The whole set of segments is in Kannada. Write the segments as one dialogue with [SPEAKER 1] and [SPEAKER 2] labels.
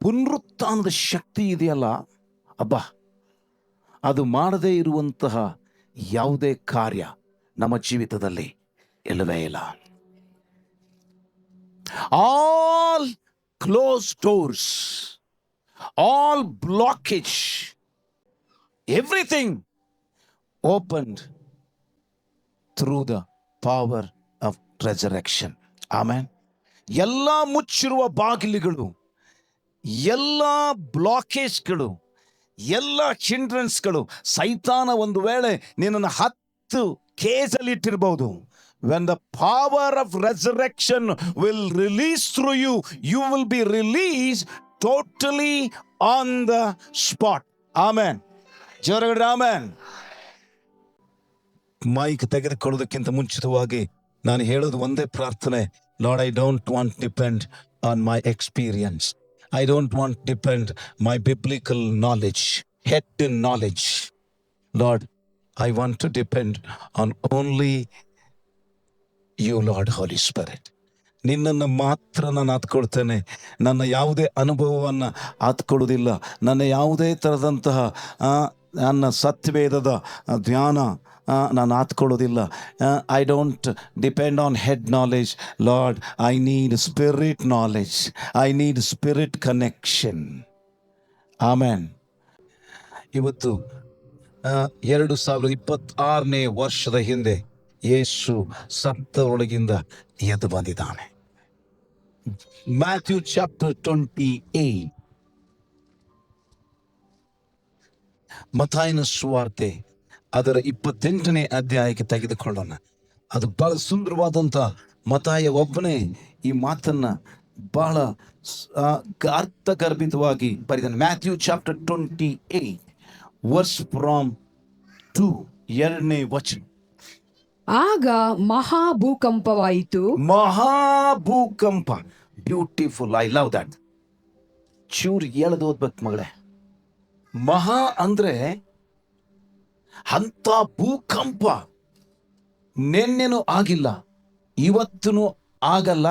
[SPEAKER 1] ಪುನರುತ್ಥಾನದ ಶಕ್ತಿ ಇದೆಯಲ್ಲ, ಅಬ್ಬಾ, ಅದು ಮಾಡದೇ ಇರುವಂತಹ ಯಾವುದೇ ಕಾರ್ಯ ನಮ್ಮ ಜೀವಿತದಲ್ಲಿ ಇಲ್ಲವೇ ಇಲ್ಲ. All close doors, all blockage, everything opened through the power of resurrection. Amen. ಎಲ್ಲ ಮುಚ್ಚಿರುವ ಬಾಗಿಲುಗಳು, ಎಲ್ಲ ಬ್ಲಾಕೇಜ್ಗಳು, ಎಲ್ಲ ಹಿಂಡ್ರೆನ್ಸ್ಗಳು, ಸೈತಾನ ಒಂದು ವೇಳೆ ನಿನ್ನನ್ನು 10 ಕೇಜಲ್ಲಿ ಇಟ್ಟಿರ್ಬೋದು. When the power of resurrection will release through you, you will be released totally on the spot. Amen. ಜೋರಾಗಿ ಆಮೆನ್. ಮೈಕ್ ತೆಗೆದುಕೊಳ್ಳೋದಕ್ಕಿಂತ ಮುಂಚಿತವಾಗಿ ನಾನು ಹೇಳೋದು ಒಂದೇ ಪ್ರಾರ್ಥನೆ. Lord, I don't want depend on my experience. I don't want to depend my biblical knowledge, head knowledge. Lord, I want to depend on only you, Lord Holy Spirit. ನಿನ್ನನ್ನು ಮಾತ್ರ ನಾನು ಆತ್ಕೊಳ್ತೇನೆ. ನನ್ನ ಯಾವುದೇ ಅನುಭವವನ್ನು ಆತ್ಕೊಳ್ಳೋದಿಲ್ಲ. ನನ್ನ ಯಾವುದೇ ಥರದಂತಹ ನನ್ನ ಸತ್ಯವೇದದ ಧ್ಯಾನ ನಾನು ಆತ್ಕೊಳ್ಳೋದಿಲ್ಲ. I don't depend on head knowledge. Lord, I need spirit knowledge. I need spirit connection. Amen. ಇವತ್ತು 2026ನೇ ವರ್ಷದ ಹಿಂದೆ ಯೇಸು ಸತ್ತರೊಳಗಿಂದ ಎದ್ದು ಬಂದಿದ್ದಾನೆ. ಮ್ಯಾಥ್ಯೂ ಚಾಪ್ಟರ್ 28, ಮತ್ತಾಯನ ಸುವಾರ್ತೆ ಅದರ 28ನೇ ಅಧ್ಯಾಯಕ್ಕೆ ತೆಗೆದುಕೊಳ್ಳೋಣ. ಅದು ಬಹಳ ಸುಂದರವಾದಂಥ, ಮತ್ತಾಯ ಒಬ್ಬನೇ ಈ ಮಾತನ್ನ ಬಹಳ ಅರ್ಥಗರ್ಭಿತವಾಗಿ ಬರೆದಾನೆ. ಮ್ಯಾಥ್ಯೂ ಚಾಪ್ಟರ್ 28 ವರ್ಸ್ ಫ್ರಾಮ್ 2, 2ನೇ ವಚನ.
[SPEAKER 2] ಆಗ ಮಹಾಭೂಕಂಪವಾಯಿತು.
[SPEAKER 1] ಮಹಾಭೂಕಂಪ. ಬ್ಯೂಟಿಫುಲ್. I love that. ಚೂರು ಎಳೆದು ಓದ್ಬೇಕು ಮಗಳೇ. ಮಹಾ ಅಂದ್ರೆ ಅಂಥ ಭೂಕಂಪ ನಿನ್ನೆನೂ ಆಗಿಲ್ಲ, ಇವತ್ತೂ ಆಗಲ್ಲ,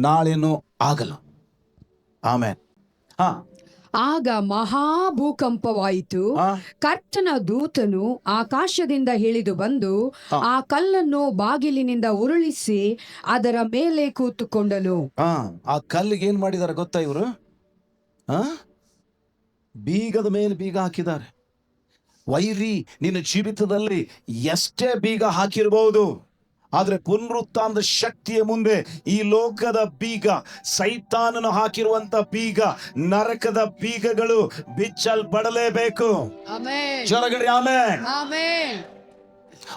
[SPEAKER 1] ನಾಳೆನೂ ಆಗಲ್ಲ. ಆಮೇಲೆ
[SPEAKER 2] ಆಗ ಮಹಾಭೂಕಂಪವಾಯಿತು. ಕರ್ತನ ದೂತನು ಆಕಾಶದಿಂದ ಇಳಿದು ಬಂದು ಆ ಕಲ್ಲನ್ನು ಬಾಗಿಲಿನಿಂದ ಉರುಳಿಸಿ ಅದರ ಮೇಲೆ ಕೂತುಕೊಂಡನು.
[SPEAKER 1] ಆ ಕಲ್ಲಿಗೆ ಏನ್ ಮಾಡಿದಾರೆ ಗೊತ್ತಾ ಇವರು? ಬೀಗದ ಮೇಲೆ ಬೀಗ ಹಾಕಿದ್ದಾರೆ. ವೈರಿ ನಿನ್ನ ಜೀವಿತದಲ್ಲಿ ಎಷ್ಟೇ ಬೀಗ ಹಾಕಿರಬಹುದು, ಆದ್ರೆ ಪುನರುತ್ಥಾನದ ಶಕ್ತಿಯ ಮುಂದೆ ಈ ಲೋಕದ ಬೀಗ, ಸೈತಾನನು ಹಾಕಿರುವಂತ ಬೀಗ, ನರಕದ ಬೀಗಗಳು ಬಿಚ್ಚಲ್ಪಡಲೇಬೇಕು. ಜೋರಾಗಿ amen.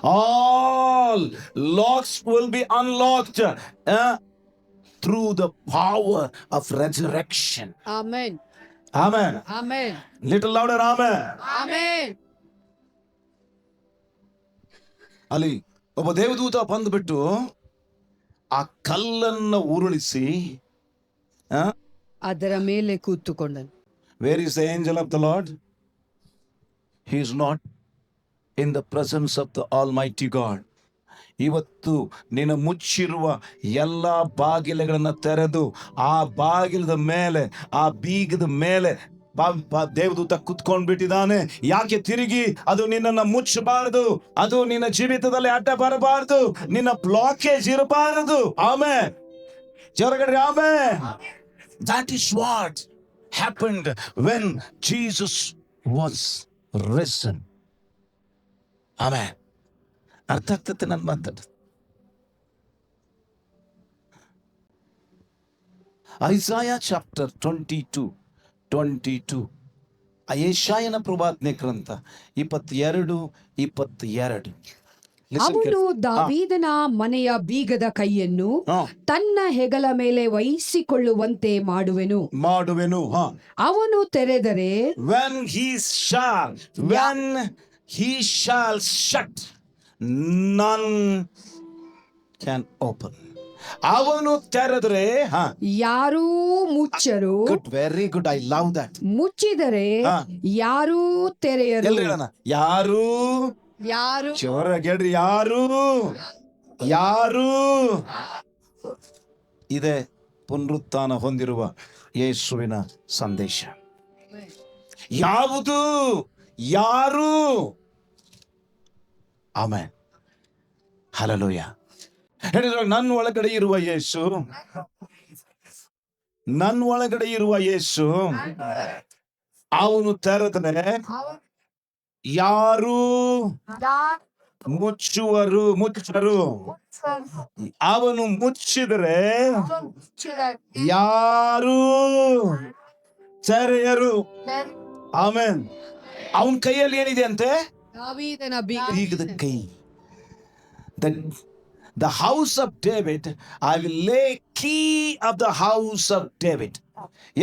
[SPEAKER 1] All locks will be unlocked through the power of resurrection.
[SPEAKER 2] Amen.
[SPEAKER 1] Amen.
[SPEAKER 2] Amen.
[SPEAKER 1] Little louder. Amen.
[SPEAKER 2] Amen.
[SPEAKER 1] ಅಲ್ಲಿ ಒಬ್ಬ ದೇವದೂತ ಬಂದ್ಬಿಟ್ಟು ಆ ಕಲ್ಲನ್ನು ಉರುಳಿಸಿ
[SPEAKER 2] ಅದರ ಮೇಲೆ ಕೂತುಕೊಂಡನು.
[SPEAKER 1] Where is the angel of the Lord? He is not in the presence of the Almighty God. ಇವತ್ತು ನಿನ್ನ ಮುಚ್ಚಿರುವ ಎಲ್ಲ ಬಾಗಿಲುಗಳನ್ನು ತೆರೆದು ಆ ಬಾಗಿಲದ ಮೇಲೆ, ಆ ಬೀಗದ ಮೇಲೆ ದೇವದೂತ ಕುತ್ಕೊಂಡ್ಬಿಟ್ಟಿದ್ದಾನೆ. ಯಾಕೆ ತಿರುಗಿ ಅದು ನಿನ್ನನ್ನು ಮುಚ್ಚಬಾರದು, ಅದು ನಿನ್ನ ಜೀವಿತದಲ್ಲಿ ಅಡ್ಡ ಬರಬಾರದು, ನಿನ್ನ ಬ್ಲಾಕೇಜ್ ಇರಬಾರದು. ಆಮೆನ್. ಜೋರಾಗಿ amen. That is what happened when Jesus was risen. Amen. ಅರ್ಥ ಆಗ್ತದೆ ನನ್ನ ಮಾತಾಡ? ಐಸಾಯಾ ಚಾಪ್ಟರ್ 22 ಯೆಶಾಯನ ಪ್ರವಾದನೆ ಗ್ರಂಥ 22:22.
[SPEAKER 2] ಅವನು ದಾವೀದನ ಮನೆಯ ಬೀಗದ ಕೈಯನ್ನು ತನ್ನ ಹೆಗಲ ಮೇಲೆ ವಹಿಸಿಕೊಳ್ಳುವಂತೆ ಮಾಡುವೆನು. ಅವನು ತೆರೆದರೆ
[SPEAKER 1] when he shall shut, none can open. ಅವನು ತೆರೆದರೆ
[SPEAKER 2] ಯಾರೂ ಮುಚ್ಚರು.
[SPEAKER 1] Good, very good. I love that.
[SPEAKER 2] ಮುಚ್ಚಿದರೆ ಯಾರೂ ತೆರೆಯರು. ಯಾರು
[SPEAKER 1] ಜೋರಾಗಿ ಹೇಳ್ರಿ, ಯಾರು ಇದೆ ಪುನರುತ್ಥಾನ ಹೊಂದಿರುವ ಯೇಸುವಿನ ಸಂದೇಶ. ಯಾವುದು, ಯಾರು? Amen, hallelujah. ಹೇಳಿದ್ರೆ ನನ್ನ ಒಳಗಡೆ ಇರುವ ಯೇಸು, ನನ್ನ ಒಳಗಡೆ ಇರುವ ಯೇಸು ಅವನು ತೆರೆದರೆ ಯಾರು ಮುಚ್ಚರು, ಅವನು ಮುಚ್ಚಿದರೆ ಯಾರು ತೆರೆಯರು. ಆಮೆನ್. ಅವನ ಕೈಯಲ್ಲಿ ಏನಿದೆ ಅಂತೆ?
[SPEAKER 2] ದಾವೀದನ
[SPEAKER 1] ಬೀಗದ ಕೈ. The house of David, I will lay key of the house of David.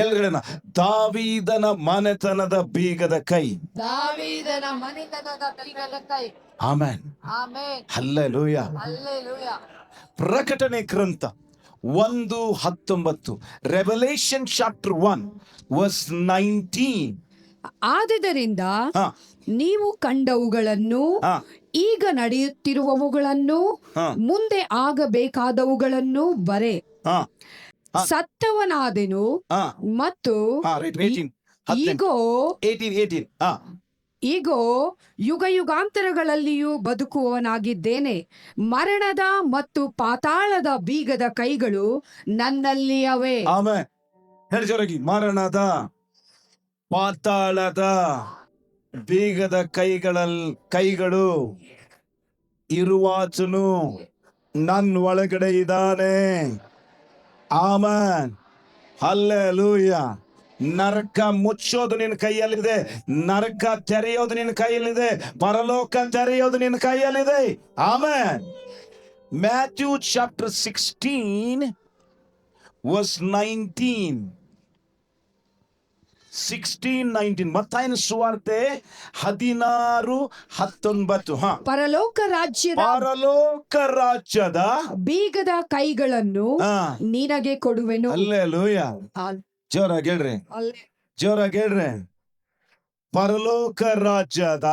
[SPEAKER 1] ಎಲ್ಲಗಳನ್ನ ದಾವೀದನ ಮನೆತನದ ಬೀಗದ ಕೈ.
[SPEAKER 2] ದಾವೀದನ ಮನೆತನದ ಬೀಗದ ಕೈ.
[SPEAKER 1] Amen,
[SPEAKER 2] amen,
[SPEAKER 1] hallelujah.
[SPEAKER 2] ಹಲ್ಲೆಲೂಯ.
[SPEAKER 1] ಪ್ರಕಟಣೆ ಗ್ರಂಥ 1:19, ರೆವಲೇಷನ್ ಚಾಪ್ಟರ್ 1 ವರ್ಸ್ 19.
[SPEAKER 2] ಆದುದರಿಂದ ನೀವು ಕಂಡವುಗಳನ್ನು, ಈಗ ನಡೆಯುತ್ತಿರುವವುಗಳನ್ನು, ಮುಂದೆ ಆಗಬೇಕಾದವುಗಳನ್ನು ಬರೆ. ಸತ್ತವನಾದೆನು ಮತ್ತು ಈಗೋ ಯುಗ ಯುಗಾಂತರಗಳಲ್ಲಿಯೂ ಬದುಕುವವನಾಗಿದ್ದೇನೆ. ಮರಣದ ಮತ್ತು ಪಾತಾಳದ ಬೀಗದ ಕೈಗಳು ನನ್ನಲ್ಲಿ ಅವೆ.
[SPEAKER 1] ಮರಣದ ಪಾತಾಳದ ಬೀಗದ ಕೈಗಳು ಇರುವಾತನು ನನ್ನ ಒಳಗಡೆ ಇದ್ದಾನೆ. Amen, hallelujah. ನರಕ ಮುಚ್ಚೋದು ನಿನ್ನ ಕೈಯಲ್ಲಿದೆ, ನರಕ ತೆರೆಯೋದು ನಿನ್ನ ಕೈಯಲ್ಲಿದೆ, ಪರಲೋಕ ತೆರೆಯೋದು ನಿನ್ನ ಕೈಯಲ್ಲಿದೆ. ಆಮೆನ್. Matthew chapter 16 verse 19. 16:19. ಮತ್ತಾಯನ ಸುವಾರ್ತೆ 16:19.
[SPEAKER 2] ಪರಲೋಕ ರಾಜ್ಯದ ಬೀಗದ ಕೈಗಳನ್ನು ನಿನಗೆ ಕೊಡುವೆನು.
[SPEAKER 1] ಹಲ್ಲೆಲೂಯ. ಜೋರಾಗಿ ಹೇಳ್ರಿ. ಪರಲೋಕ ರಾಜ್ಯದ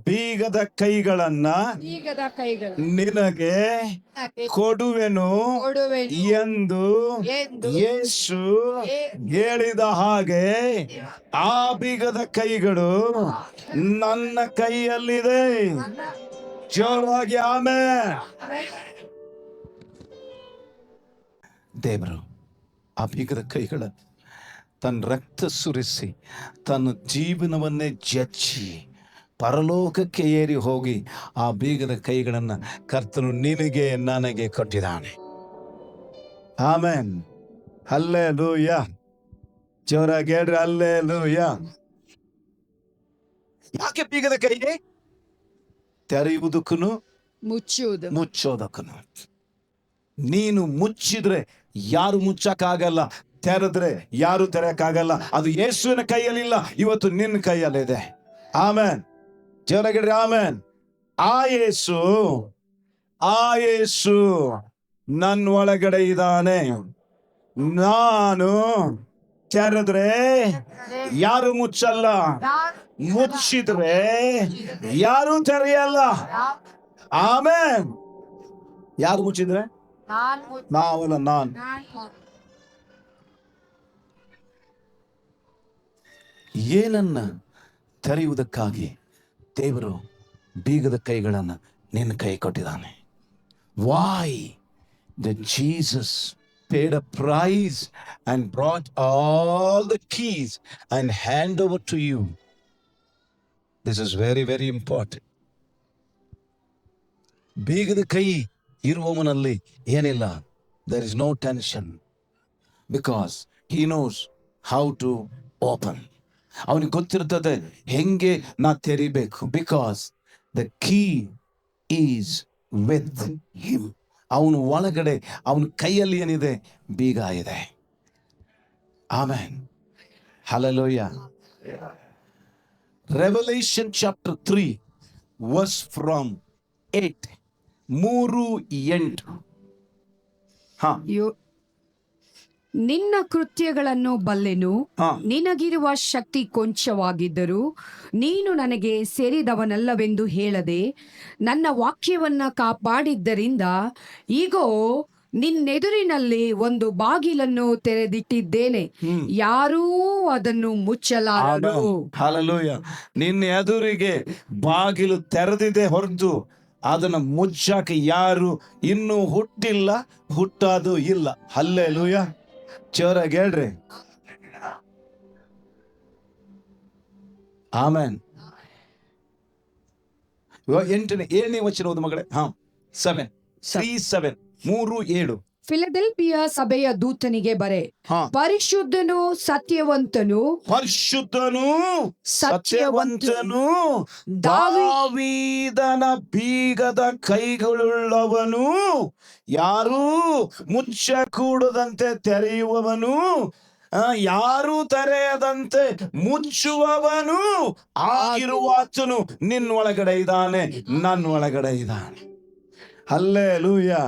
[SPEAKER 1] ಬೀಗದ ಕೈಗಳನ್ನ ನಿನಗೆ ಕೊಡುವೆನು ಎಂದು ಯೇಸು ಹೇಳಿದ ಹಾಗೆ ಆ ಬೀಗದ ಕೈಗಳು ನನ್ನ ಕೈಯಲ್ಲಿದೆ. ಜೋರಾಗಿ ಆಮೆನ್. ದೇವರು ಆ ಬೀಗದ ಕೈಗಳ ತನ್ನ ರಕ್ತ ಸುರಿಸಿ ತನ್ನ ಜೀವನವನ್ನೇ ಜಚ್ಚಿ ಪರಲೋಕಕ್ಕೆ ಏರಿ ಹೋಗಿ ಆ ಬೀಗದ ಕೈಗಳನ್ನು ಕರ್ತನು ನಿನಗೆ ನನಗೆ ಕೊಟ್ಟಿದ್ದಾನೆ. Amen, hallelujah. ಜೋರಾಗಿ ಹೇಳ್ರಿ, ಹಲ್ಲೆಲೂಯ. ಯಾಕೆ ಬೀಗದ ಕೈ? ತೆರೆಯುವುದಕ್ಕೂ ಮುಚ್ಚೋದಕ್ಕೂ. ನೀನು ಮುಚ್ಚಿದ್ರೆ ಯಾರು ಮುಚ್ಚಕ್ಕಾಗಲ್ಲ, ತೆರೆದ್ರೆ ಯಾರು ತೆರೆಯಕ್ಕಾಗಲ್ಲ. ಅದು ಯೇಸುವಿನ ಕೈಯಲ್ಲಿಲ್ಲ, ಇವತ್ತು ನಿನ್ನ ಕೈಯಲ್ಲಿದೆ. ಆಮೆನ್, ಜೋರಾಗಿಡ್ರಿ ಆಮೆನ್. ಆ ಯೇಸು ನನ್ನ ಒಳಗಡೆ ಇದ್ದಾನೆ. ನಾನು ತೆರೆದ್ರೆ ಯಾರು ಮುಚ್ಚಲ್ಲ, ಮುಚ್ಚಿದ್ರೆ ಯಾರು ತೆರೆಯಲ್ಲ. ಆಮೆನ್. ಯಾರು ಮುಚ್ಚಿದ್ರೆ ನಾವಲ್ಲ, ನಾನು. ಏನನ್ನ ತೆರೆಯುವುದಕ್ಕಾಗಿ ದೇವರು ಬೀಗದ ಕೈಗಳನ್ನು ನಿನ್ನ ಕೈ ಕೊಟ್ಟಿದ್ದಾನೆ. Why? That Jesus paid a price and brought all the keys and hand over to you. This is very, very important. ಬೀಗದ ಕೈ ಇರುವವನಲ್ಲಿ ಏನಿಲ್ಲ, there is no tension, because he knows how to open. ಅವನಿಗೆ ಗೊತ್ತಿರ್ತದೆ ಹೆಂಗೆ ನಾ ತೆರಿಬೇಕು. Because the key is with him. ಅವನು ಒಳಗಡೆ, ಅವನ ಕೈಯಲ್ಲಿ ಏನಿದೆ? ಬೀಗ ಇದೆ. Amen, hallelujah. Revelation chapter 3 verse from 8. 3:8.
[SPEAKER 2] ನಿನ್ನ ಕೃತ್ಯಗಳನ್ನು ಬಲ್ಲೆನು, ನಿನಗಿರುವ ಶಕ್ತಿ ಕೊಂಚವಾಗಿದ್ದರೂ ನೀನು ನನಗೆ ಸೇರಿದವನಲ್ಲವೆಂದು ಹೇಳದೆ ನನ್ನ ವಾಕ್ಯವನ್ನ ಕಾಪಾಡಿದ್ದರಿಂದ ಈಗೋ ನಿನ್ನೆದುರಿನಲ್ಲಿ ಒಂದು ಬಾಗಿಲನ್ನು ತೆರೆದಿಟ್ಟಿದ್ದೇನೆ, ಯಾರೂ ಅದನ್ನು ಮುಚ್ಚಲಾರರು.
[SPEAKER 1] ಹಲ್ಲೆಲೂಯಾ. ನಿನ್ನ ಎದುರಿಗೆ ಬಾಗಿಲು ತೆರೆದಿದೆ ಹೊರತು ಅದನ್ನ ಮುಚ್ಚಾಕ ಯಾರು ಇನ್ನೂ ಹುಟ್ಟಿಲ್ಲ, ಹುಟ್ಟೋದು ಇಲ್ಲ. ಹಲ್ಲೆಲೂಯಾ. ಜೋರಾಗಿ ಹೇಳ್ರಿ ಆಮೆನ್. 7ನೇ ವಚನ ಓದು ಮಗಳೇ. 3:7
[SPEAKER 2] ಫಿಲದೆಲ್ಫಿಯ ಸಭೆಯ ದೂತನಿಗೆ ಬರೆ, ಪರಿಶುದ್ಧನು ಸತ್ಯವಂತನು
[SPEAKER 1] ದಾವೀದನ ಬೀಗದ ಕೈಗಳುಳ್ಳವನು, ಯಾರೂ ಮುಚ್ಚಕೂಡದಂತೆ ತೆರೆಯುವವನು, ಯಾರು ತೆರೆಯದಂತೆ ಮುಚ್ಚುವವನು ಆಗಿರುವಾತನು ನಿನ್ನೊಳಗಡೆ ಇದ್ದಾನೆ, ನನ್ನೊಳಗಡೆ ಇದ್ದಾನೆ. ಹಲ್ಲೆಲೂಯಾ.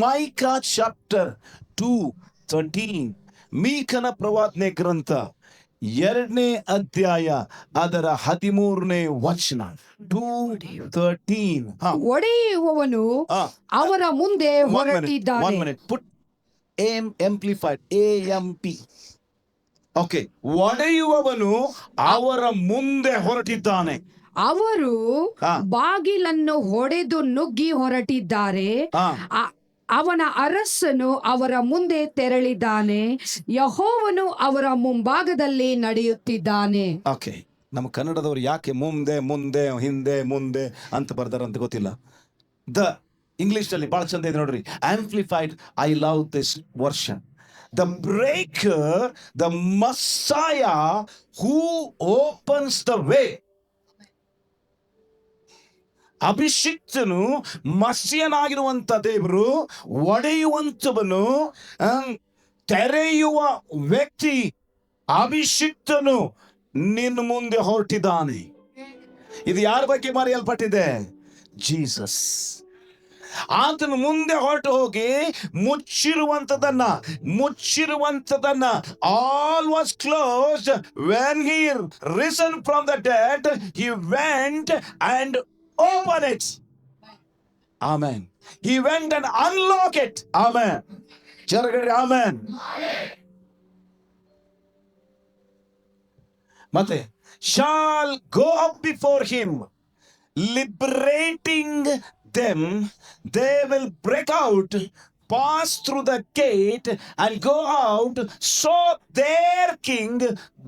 [SPEAKER 1] ಮೈಕಾ ಚಾಪ್ಟರ್ 2:13, ಮೀಕನ ಪ್ರವಾದನೆ ಗ್ರಂಥ 2ನೇ ಅಧ್ಯಾಯ ಅದರ 13ನೇ ವಚನ. 2:13.
[SPEAKER 2] ಒಡೆಯುವವನು ಅವರ ಮುಂದೆ ಹೊರಟಿದ್ದಾನೆ.
[SPEAKER 1] Put amplified, AMP. ಓಕೆ. ಒಡೆಯುವವನು ಅವರ ಮುಂದೆ ಹೊರಟಿದ್ದಾನೆ.
[SPEAKER 2] ಅವರು ಬಾಗಿಲನ್ನು ಹೊಡೆದು ನುಗ್ಗಿ ಹೊರಟಿದ್ದಾರೆ. ಅವನ ಅರಸನು ಅವರ ಮುಂದೆ ತೆರಳಿದ್ದಾನೆ, ಯೆಹೋವನು ಅವರ ಮುಂಭಾಗದಲ್ಲಿ ನಡೆಯುತ್ತಿದ್ದಾನೆ.
[SPEAKER 1] ಓಕೆ. ನಮ್ಮ ಕನ್ನಡದವರು ಯಾಕೆ ಮುಂದೆ ಮುಂದೆ ಹಿಂದೆ ಮುಂದೆ ಅಂತ ಬರ್ದಾರಂತ ಗೊತ್ತಿಲ್ಲ. ಇಂಗ್ಲಿಷ್ ನಲ್ಲಿ ಬಹಳ ಚಂದ ಇದೆ ನೋಡ್ರಿ. Amplified. I love this version. The breaker, the Messiah who opens the way. ಅಭಿಷಿಕ್ತನು, ಮಸ್ಯನಾಗಿರುವಂತ ದೇವರು, ಒಡೆಯುವಂತವನು, ತೆರೆಯುವ ವ್ಯಕ್ತಿ ಅಭಿಷಿಕ್ತನು ನಿನ್ನ ಮುಂದೆ ಹೊರಟಿದ್ದಾನೆ. ಇದು ಯಾರ ಬಗ್ಗೆ ಮರೆಯಲ್ಪಟ್ಟಿದೆ? ಜೀಸಸ್. ಆತನು ಮುಂದೆ ಹೊರಟು ಹೋಗಿ ಮುಚ್ಚಿರುವಂತದನ್ನ all was closed. When he risen from the dead, he went and open it. Amen. He went and unlocked it. Amen. Jaragadi. Amen. Mate shall go up before him, liberating them. They will break out, pass through the gate and go out, so their king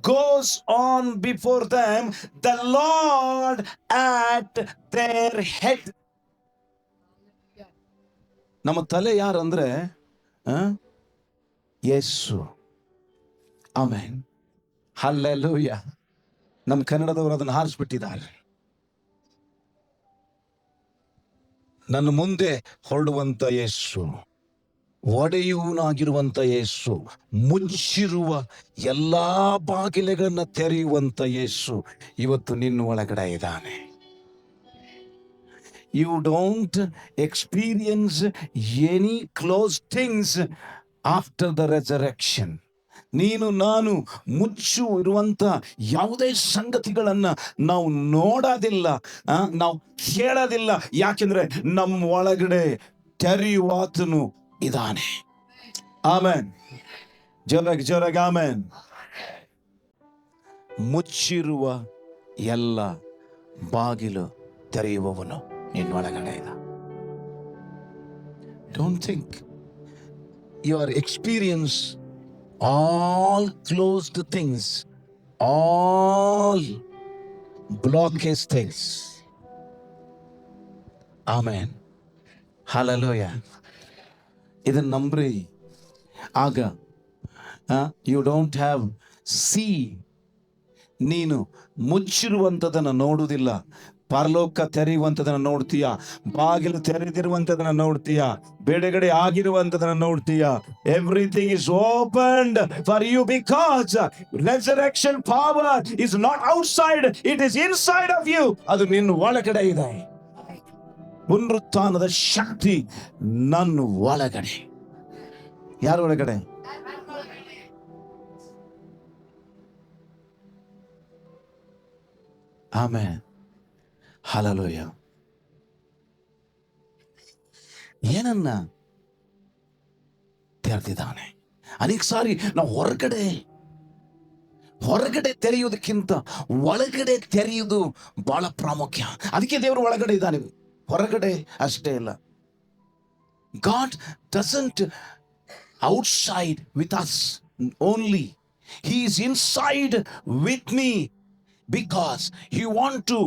[SPEAKER 1] goes on before them, the Lord at their head. ನಮ್ಮ ತಲೆ ಯಾರಂದ್ರೆ ಯೇಸು. ಆಮೆನ್. ಹಲ್ಲೆಲೂಯಾ. ನಮ್ಮ ಕನ್ನಡದವರು ಅದನ್ನು ಹಾರಿಸ್ಬಿಟ್ಟಿದ್ದಾರೆ. ನನ್ನ ಮುಂದೆ ಹೊರಡುವಂತ ಯೇಸು, ಒಡೆಯುವನಾಗಿರುವಂತ ಯೇಸು, ಮುಚ್ಚಿರುವ ಎಲ್ಲಾ ಬಾಗಿಲುಗಳನ್ನ ತೆರೆಯುವಂತ ಯೇಸು ಇವತ್ತು ನಿನ್ನ ಒಳಗಡೆ ಇದ್ದಾನೆ. You don't experience any close things after the resurrection. ನೀನು ನಾನು ಮುಚ್ಚು ಇರುವಂತ ಯಾವುದೇ ಸಂಗತಿಗಳನ್ನ ನಾವು ನೋಡೋದಿಲ್ಲ, ನಾವು ಕೇಳೋದಿಲ್ಲ. ಯಾಕೆಂದ್ರೆ ನಮ್ಮ ಒಳಗಡೆ ತೆರೆಯುವಾತನು ಇದ್ದಾನೆ. ಆಮೆನ್. ಜೋರಾಗಿ ಆಮೆನ್. ಮುಚ್ಚಿರುವ ಎಲ್ಲ ಬಾಗಿಲು ತೆರೆಯುವವನು ನಿನ್ನೊಳಗಡೆ ಇದ್ದ. Don't think your experience all closed things, all blockage things. Amen. Hallelujah. ಇದನ್ನ ನಂಬ್ರಿ. ಆಗ ಯು ಡೋಂಟ್ ಹ್ಯಾವ್ ಸಿ. ನೀನು ಮುಚ್ಚಿರುವಂಥದ್ದನ್ನು ನೋಡುವುದಿಲ್ಲ, ಪರಲೋಕ ತೆರೆಯುವಂಥದ್ದನ್ನು ನೋಡ್ತೀಯ, ಬಾಗಿಲು ತೆರೆದಿರುವಂಥದ್ದನ್ನು ನೋಡ್ತೀಯ, ಬಿಡುಗಡೆ ಆಗಿರುವಂಥದ್ದನ್ನು ನೋಡ್ತೀಯ. Everything is opened for you because resurrection power is not outside, it is inside of you. ಅದು ನಿನ್ನ ಒಳಗಡೆ ಇದೆ. ಪುನರುತ್ಥಾನದ ಶಕ್ತಿ ನನ್ನ ಒಳಗಡೆ. ಯಾರ ಒಳಗಡೆ? ಆಮೆನ್. Hallelujah. ಏನನ್ನ ತೆರೆದಿದ್ದಾನೆ. ಅನೇಕ ಸಾರಿ ನಾವು ಹೊರಗಡೆ ತೆರೆಯುವುದಕ್ಕಿಂತ ಒಳಗಡೆ ತೆರೆಯುವುದು ಬಹಳ ಪ್ರಾಮುಖ್ಯ. ಅದಕ್ಕೆ ದೇವರು ಒಳಗಡೆ ಇದ್ದಾನೆ, ಹೊರಗಡೆ ಅಷ್ಟೇ ಇಲ್ಲ. God doesn't outside with us only. He is inside with me because he want to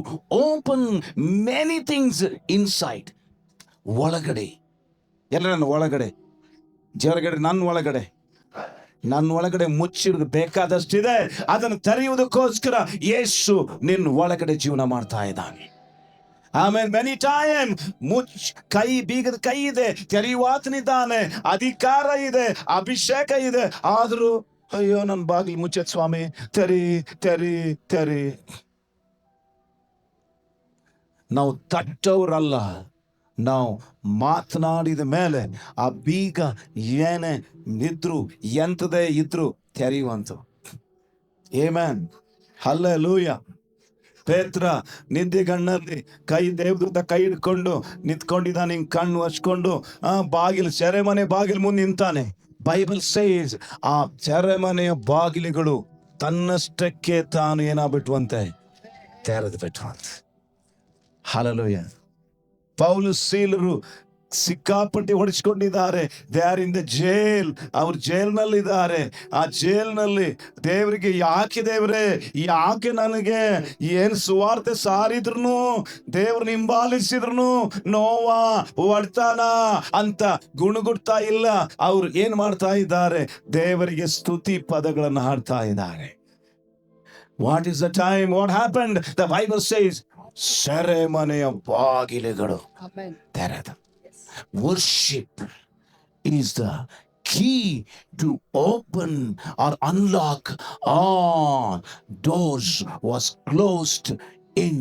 [SPEAKER 1] open many things inside. ಒಳಗಡೆ ಎಲ್ಲ ನನ್ನ ಒಳಗಡೆ, ಜೊರಗಡೆ ನನ್ನ ಒಳಗಡೆ ಮುಚ್ಚಿರೋದು ಬೇಕಾದಷ್ಟಿದೆ. ಅದನ್ನು ತೆರೆಯುವುದಕ್ಕೋಸ್ಕರ ಯೇಸು ನಿನ್ನ ಒಳಗಡೆ ಜೀವನ ಮಾಡ್ತಾ ಇದ್ದಾನೆ. ಆಮೇಲೆ ಮೆನಿ ಟೈಮ್ ಬೀಗದ ಕೈ ಇದೆ, ತೆರೆಯುವಾತನಿದ್ದಾನೆ, ಅಧಿಕಾರ ಇದೆ, ಅಭಿಷೇಕ ಇದೆ. ಆದರೂ ಅಯ್ಯೋ ನನ್ನ ಬಾಗಿಲು ಮುಚ್ಚತ್ ಸ್ವಾಮಿ, ತೆರಿ. ನಾವು ತಟ್ಟವ್ರಲ್ಲ, ನಾವು ಮಾತನಾಡಿದ ಮೇಲೆ ಆ ಬೀಗ ಏನೇ ಇದ್ರು ಎಂತದೇ ಇದ್ರು ತೆರೆಯುವಂತ. Amen, hallelujah. ಪೇತ್ರ ನಿದ್ದೆಗಣ್ಣಲ್ಲಿ ದೇವದೂತ ಕೈ ಹಿಡ್ಕೊಂಡು ನಿಂತ್ಕೊಂಡಿದ್ದಾನೆ, ಹಿಂಗ್ ಕಣ್ಣು ಹಚ್ಕೊಂಡು ಸೆರೆಮನೆ ಬಾಗಿಲು ಮುಂದೆ ನಿಂತಾನೆ. ಬೈಬಲ್ ಸೇಸ್ ಆ ಸೆರೆಮನೆಯ ಬಾಗಿಲುಗಳು ತನ್ನಷ್ಟಕ್ಕೆ ತಾನು ಏನಾಗ್ಬಿಟ್ವಂತೆ, ತೆರೆದು ಬಿಟ್ವಂತೆ. ಹಲ್ಲೆಲೂಯ. ಪೌಲು ಸೀಲರು ಸಿಕ್ಕಾಪಟ್ಟಿ ಹೊಡಿಸ್ಕೊಂಡಿದ್ದಾರೆ. They are in the jail. ಅವ್ರು ಜೇಲ್ನಲ್ಲಿದ್ದಾರೆ. ಆ ಜೇಲ್ನಲ್ಲಿ ದೇವರಿಗೆ ಯಾಕೆ ನನಗೆ ಏನು ಸುವಾರ್ತೆ ಸಾರಿದ್ರು, ದೇವ್ರನ್ನ ಹಿಂಬಾಲಿಸಿದ್ರು ನೋವಾ ಹೊಡ್ತಾನ ಅಂತ ಗುಣಗುಡ್ತಾ ಇಲ್ಲ. ಅವ್ರು ಏನ್ ಮಾಡ್ತಾ ಇದ್ದಾರೆ, ದೇವರಿಗೆ ಸ್ತುತಿ ಪದಗಳನ್ನು ಹಾಡ್ತಾ ಇದ್ದಾರೆ. What is the time, what happened? The Bible says ಸೆರೆಮನೆಯ ಬಾಗಿಲುಗಳು ತೆರೆದ. Worship is the key to open or unlock all doors was closed in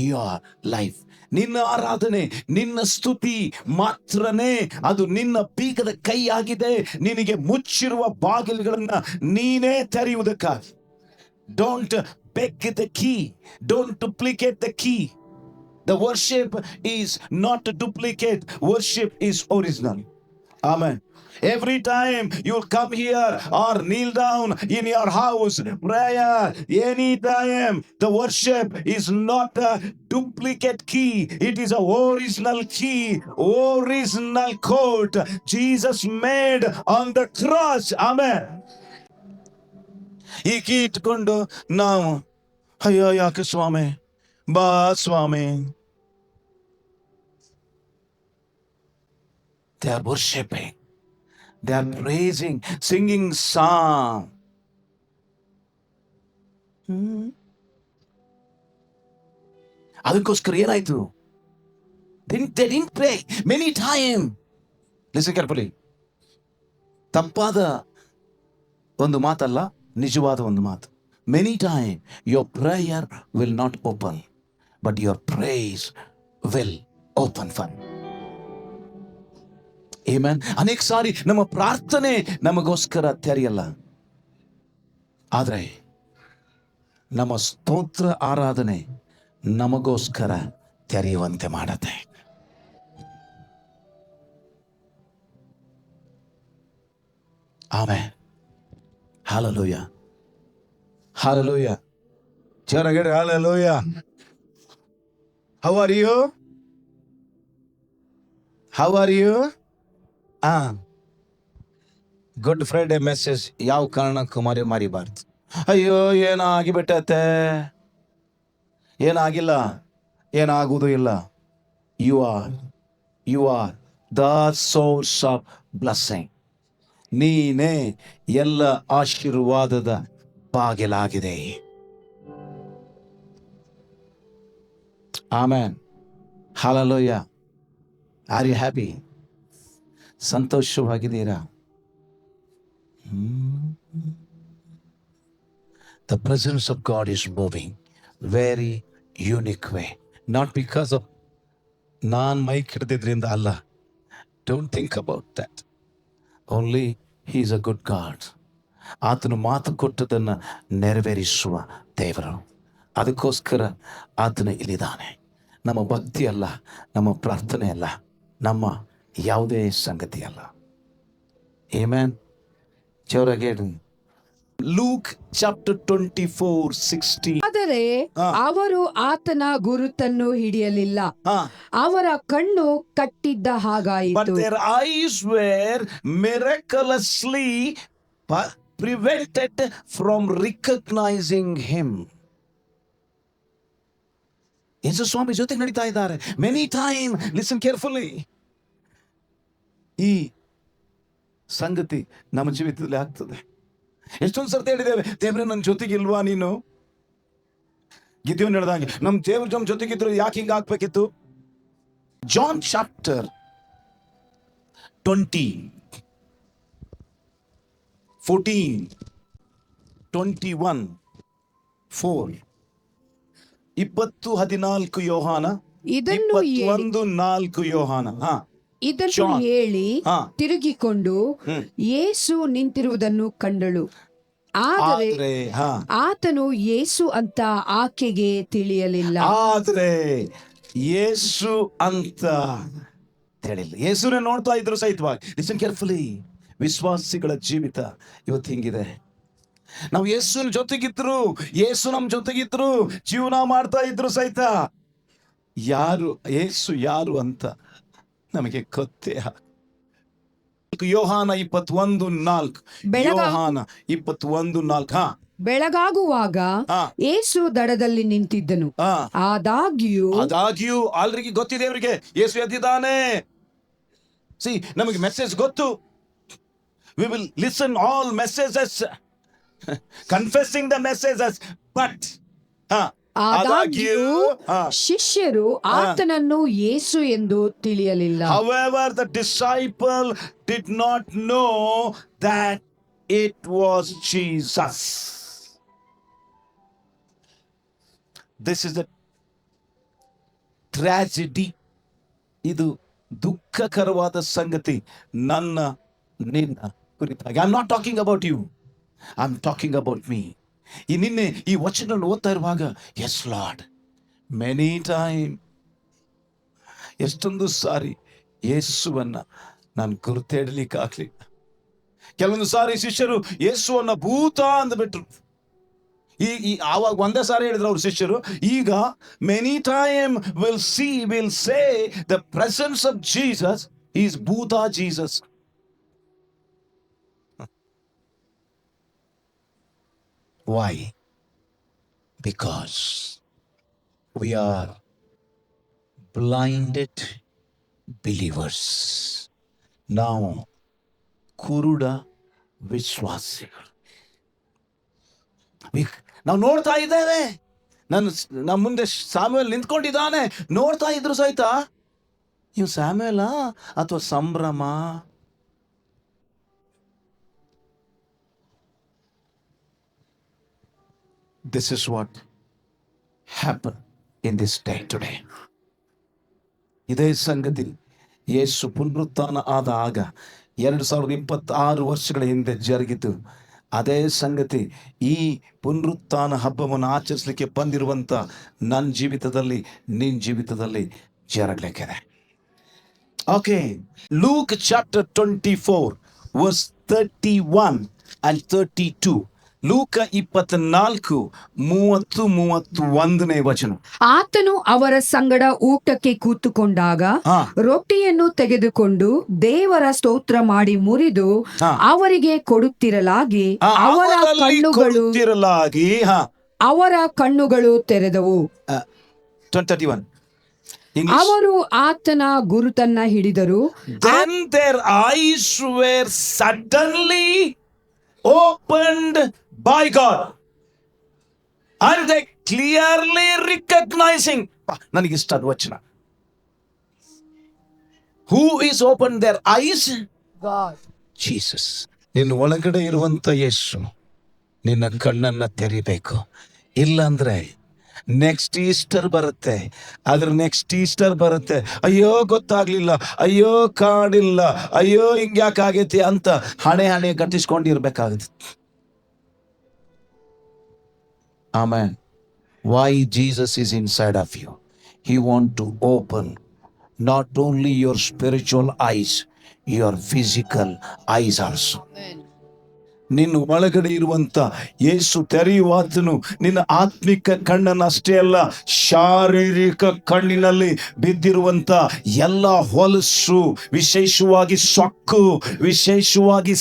[SPEAKER 1] your life. ನಿನ್ನ ಆರಾಧನೆ, ನಿನ್ನ ಸ್ತುತಿ ಮಾತ್ರನೇ ಅದು ನಿನ್ನ ಬೀಗದ ಕೈ ಆಗಿದೆ, ನಿನಗೆ ಮುಚ್ಚಿರುವ ಬಾಗಿಲುಗಳನ್ನ ನೀನೇ ತೆರೆಯುವುದಕ್ಕಾಗಿ. Don't beg the key, don't duplicate the key. The worship is not a duplicate, worship is original. Amen. Every time you come here or kneel down in your house, prayer, any time, the worship is not a duplicate key. It is a original key, original code Jesus made on the cross. Amen. ಈ ಕೀ ಇಟ್ಕೊಂಡು ನಾವು ಅಯ್ಯೋ ಯಾಕೆ ಸ್ವಾಮಿ, ಬಾ ಸ್ವಾಮಿ. They are worshiping, they are praising, singing song. ಅದಕ್ಕೋಸ್ಕರ ಏನಾಯ್ತು, they didn't pray many time. Listen carefully. ತಪ್ಪಾದ ಒಂದು ಮಾತಲ್ಲ, ನಿಜವಾದ ಒಂದು ಮಾತು. Many time your prayer will not open, but your praise will open for you. Amen. ಅನೇಕ ಸಾರಿ ನಮ್ಮ ಪ್ರಾರ್ಥನೆ ನಮಗೋಸ್ಕರ ತೆರೆಯಲ್ಲ, ಆದ್ರೆ ನಮ್ಮ ಸ್ತೋತ್ರ ಆರಾಧನೆ ನಮಗೋಸ್ಕರ ತೆರೆಯುವಂತೆ ಮಾಡತ್ತೆ. Amen. Hallelujah. Hallelujah. Charagar, hallelujah. How are you? How are you? Good Friday message ಯಾವ ಕಾರಣಕ್ಕೂ ಮರಿಬಾರ್ದು. ಅಯ್ಯೋ ಏನಾಗಿಬಿಟ್ಟತೆ, ಏನಾಗಿಲ್ಲ, ಏನಾಗುವುದೂ ಇಲ್ಲ. You are the source of blessing. ನೀನೇ ಎಲ್ಲ ಆಶೀರ್ವಾದದ ಬಾಗಿಲಾಗಿದೆ. Amen. Hallelujah. Are you happy? ಸಂತೋಷವಾಗಿದ್ದೀರಾ? The presence of God is moving very unique way. Not because of ನಾನು ಮೈಕ್ ಹಿಡಿದಿದ್ರಿಂದ ಅಲ್ಲ. Don't think about that. Only He is a good God. ಆತನು ಮಾತು ಕೊಟ್ಟದನ್ನು ನೆರವೇರಿಸುವ ದೇವರು. ಅದಕ್ಕೋಸ್ಕರ ಆತನು ಇಲ್ಲಿದ್ದಾನೆ. ನಮ್ಮ ಭಕ್ತಿ ಅಲ್ಲ, ನಮ್ಮ ಪ್ರಾರ್ಥನೆ ಅಲ್ಲ, ನಮ್ಮ ಯಾವುದೇ ಸಂಗತಿ ಅಲ್ಲ. ಆಮೆನ್. ಜೋರಾಗಿ ಹೇಳಿ. Luke chapter 24:16.
[SPEAKER 2] ಆದರೆ ಅವರು ಆತನ ಗುರುತನ್ನು ಹಿಡಿಯಲಿಲ್ಲ, ಅವರ ಕಣ್ಣು ಕಟ್ಟಿದ್ದ
[SPEAKER 1] But
[SPEAKER 2] ಹಾಗಾಯಿತು.
[SPEAKER 1] their eyes were miraculously prevented from recognizing him. ಯೇಸು ಸ್ವಾಮಿ ಜೊತೆಗೆ ನಡೀತಾ ಇದ್ದಾರೆ. ಮೆನಿ ಟೈಮ್, ಲಿಸನ್ ಕೇರ್ಫುಲಿ, ಈ ಸಂಗತಿ ನಮ್ಮ ಜೀವಿತದಲ್ಲಿ ಆಗ್ತದೆ. ಎಷ್ಟೊಂದು ಸರ್ತಿ ಹೇಳಿದ್ದೇವೆ, ದೇವ್ರೆ ನನ್ನ ಜೊತೆಗಿಲ್ವಾ ನೀನು? ಗಿದ್ಯೋನ್ ಹೇಳ್ದಂಗೆ, ನಮ್ಮ ದೇವ್ರ ನಮ್ಮ ಜೊತೆಗಿದ್ರು ಯಾಕೆ ಹಿಂಗೆ ಆಗ್ಬೇಕಿತ್ತು? ಜಾನ್ ಚಾಪ್ಟರ್ 20:14 20:14 ಯೋಹಾನ,
[SPEAKER 2] ಇದನ್ನು
[SPEAKER 1] 21:4 ಯೋಹಾನ.
[SPEAKER 2] ಇದನ್ನು ಹೇಳಿ ತಿರುಗಿಕೊಂಡು ಯೇಸು ನಿಂತಿರುವುದನ್ನು ಕಂಡಳು. ಆದರೆ ಆತನು ಯೇಸು ಅಂತ ಆಕೆಗೆ ತಿಳಿಯಲಿಲ್ಲ.
[SPEAKER 1] ಆದ್ರೆ ಯೇಸು ಅಂತ ತಿಳಿಲ್ಲ. ಯೇಸುನೇ ನೋಡ್ತಾ ಇದ್ರು ಸಹಿತವಾಗಿ. ಲಿಸನ್ ಕೇರ್ಫುಲಿ, ವಿಶ್ವಾಸಿಗಳ ಜೀವಿತ ಇವತ್ತು ಹಿಂಗಿದೆ. ನಾವು ಯೇಸುವಿನ ಜೊತೆಗಿದ್ರು, ಯೇಸು ನಮ್ಮ ಜೊತೆಗಿದ್ರು, ಜೀವನ ಮಾಡ್ತಾ ಇದ್ರು ಸಹಿತ ಯಾರು ಯೇಸು ಯಾರು ಅಂತ ನಮಗೆ ಗೊತ್ತೇ. ಯೋಹಾನ 21:4. ಯೋಹಾನ 21:4.
[SPEAKER 2] ಬೆಳಗಾಗುವಾಗ ಯೇಸು ದಡದಲ್ಲಿ ನಿಂತಿದ್ದನು. ಆದಾಗ್ಯೂ
[SPEAKER 1] ಆಲ್ರೆಡಿ ಗೊತ್ತಿದೆ ಅವರಿಗೆ ಯೇಸು ಎದ್ದಿದ್ದಾನೆ. ನಮಗೆ ಮೆಸೇಜ್ ಗೊತ್ತು. We will listen all messages, confessing the messages, but
[SPEAKER 2] ಆದಾಗ್ಯೂ ಶಿಷ್ಯರು ಆತನನ್ನು ಯೇಸು ಎಂದು ತಿಳಿಯಲಿಲ್ಲ.
[SPEAKER 1] However, the disciple did not know that it was Jesus. This is the tragedy. ಇದು ದುಃಖಕರವಾದ ಸಂಗತಿ ನನ್ನ ನಿನ್ನ ಕುರಿತಾಗಿ. I'm not talking about you, I'm talking about me. ಈ ನಿನ್ನೆ ಈ ವಚನ ಓದ್ತಾ ಇರುವಾಗ, ಎಸ್ ಲಾರ್ಡ್, ಮೆನಿ ಟೈಮ್, ಎಷ್ಟೊಂದು ಸಾರಿ ಯೇಸುವನ್ನ ನಾನು ಗುರುತಿಡಲಿಕ್ಕಾಗ್ಲಿ. ಕೆಲವೊಂದು ಸಾರಿ ಶಿಷ್ಯರು ಯೇಸುವನ್ನ ಭೂತ ಅಂದ್ಬಿಟ್ರು. ಈ ಆವಾಗ ಒಂದೇ ಸಾರಿ ಹೇಳಿದ್ರು ಅವ್ರ ಶಿಷ್ಯರು. ಈಗ many time will say the presence of Jesus is ಭೂತ Jesus. Why? Because we are blinded believers. ನಾವು ಕುರುಡ ವಿಶ್ವಾಸಿಗಳು. ನಾವು ನೋಡ್ತಾ ಇದ್ದೇವೆ, ನಮ್ಮ ಮುಂದೆ ಸ್ಯಾಮ್ಯುಯಲ್ ನಿಂತ್ಕೊಂಡಿದ್ದಾನೆ, ನೋಡ್ತಾ ಇದ್ರು ಸಹಿತ ಇವ್ ಸ್ಯಾಮ್ಯುಯಲ ಅಥವಾ ಸಂಭ್ರಮ? This is what happened in this day today. ಇದೇ ಸಂಗತಿ ಯೇಸು ಪುನರುತ್ಥಾನ ಆದಾಗ 2026 ವರ್ಷಗಳ ಹಿಂದೆ ಜರುಗಿತು. ಅದೇ ಸಂಗತಿ ಈ ಪುನರುತ್ಥಾನ ಹಬ್ಬವನ್ನು ಆಚರಿಸಲಿಕ್ಕೆ ಬಂದಿರುವಂತ ನನ್ನ ಜೀವಿತದಲ್ಲಿ, ನಿನ್ನ ಜೀವಿತದಲ್ಲಿ ಜರಗಲಿಕ್ಕಿದೆ. Okay, Luke chapter 24 verse 31 and 32. ಲೂಕ 24:30-31 ವಚನ.
[SPEAKER 2] ಆತನು ಅವರ ಸಂಗಡ ಊಟಕ್ಕೆ ಕೂತುಕೊಂಡಾಗ ರೊಟ್ಟಿಯನ್ನು ತೆಗೆದುಕೊಂಡು ದೇವರ ಸ್ತೋತ್ರ ಮಾಡಿ ಮುರಿದು ಅವರಿಗೆ ಕೊಡುತ್ತಿರಲಾಗಿ ಅವರ ಕಣ್ಣುಗಳು ತೆರೆದವು.
[SPEAKER 1] 31.
[SPEAKER 2] ಅವರು ಆತನ ಗುರುತನ್ನ ಹಿಡಿದರು.
[SPEAKER 1] Then their eyes were suddenly opened by God, and they clearly recognizing. ನನಗಿಷ್ಟ ಅದು ವಚನ. Who is opened their eyes? God. Jesus. ನಿನ್ನ ಒಳಗಡೆ ಇರುವಂತ ಯೇಸು ನಿನ್ನ ಕಣ್ಣನ್ನ ತೆರಿಬೇಕು. ಇಲ್ಲಾಂದ್ರೆ ನೆಕ್ಸ್ಟ್ ಈಸ್ಟರ್ ಬರುತ್ತೆ, ಅದ್ರ ನೆಕ್ಸ್ಟ್ ಈಸ್ಟರ್ ಬರುತ್ತೆ, ಅಯ್ಯೋ ಗೊತ್ತಾಗ್ಲಿಲ್ಲ, ಅಯ್ಯೋ ಕಾಣಿಲ್ಲ, ಅಯ್ಯೋ ಹಿಂಗ್ಯಾಕಾಗೈತಿ ಅಂತ ಹಣೆ ಕಟ್ಟಿಸ್ಕೊಂಡಿರ್ಬೇಕಾಗುತ್ತೆ. Amen. Why Jesus is inside of you? He want to open not only your spiritual eyes, your physical eyes also. ನಿನ್ನ ಒಳಗಡೆ ಇರುವಂತ ಯೇಸು ತೆರೆಯುವಾತನು ನಿನ್ನ ಆತ್ಮಿಕ ಕಣ್ಣನ್ನಷ್ಟೇ ಅಲ್ಲ, ಶಾರೀರಿಕ ಕಣ್ಣಿನಲ್ಲಿ ಬಿದ್ದಿರುವಂತ ಎಲ್ಲ ಹೊಲಸು, ವಿಶೇಷವಾಗಿ ಸೊಕ್ಕು, ವಿಶೇಷವಾಗಿ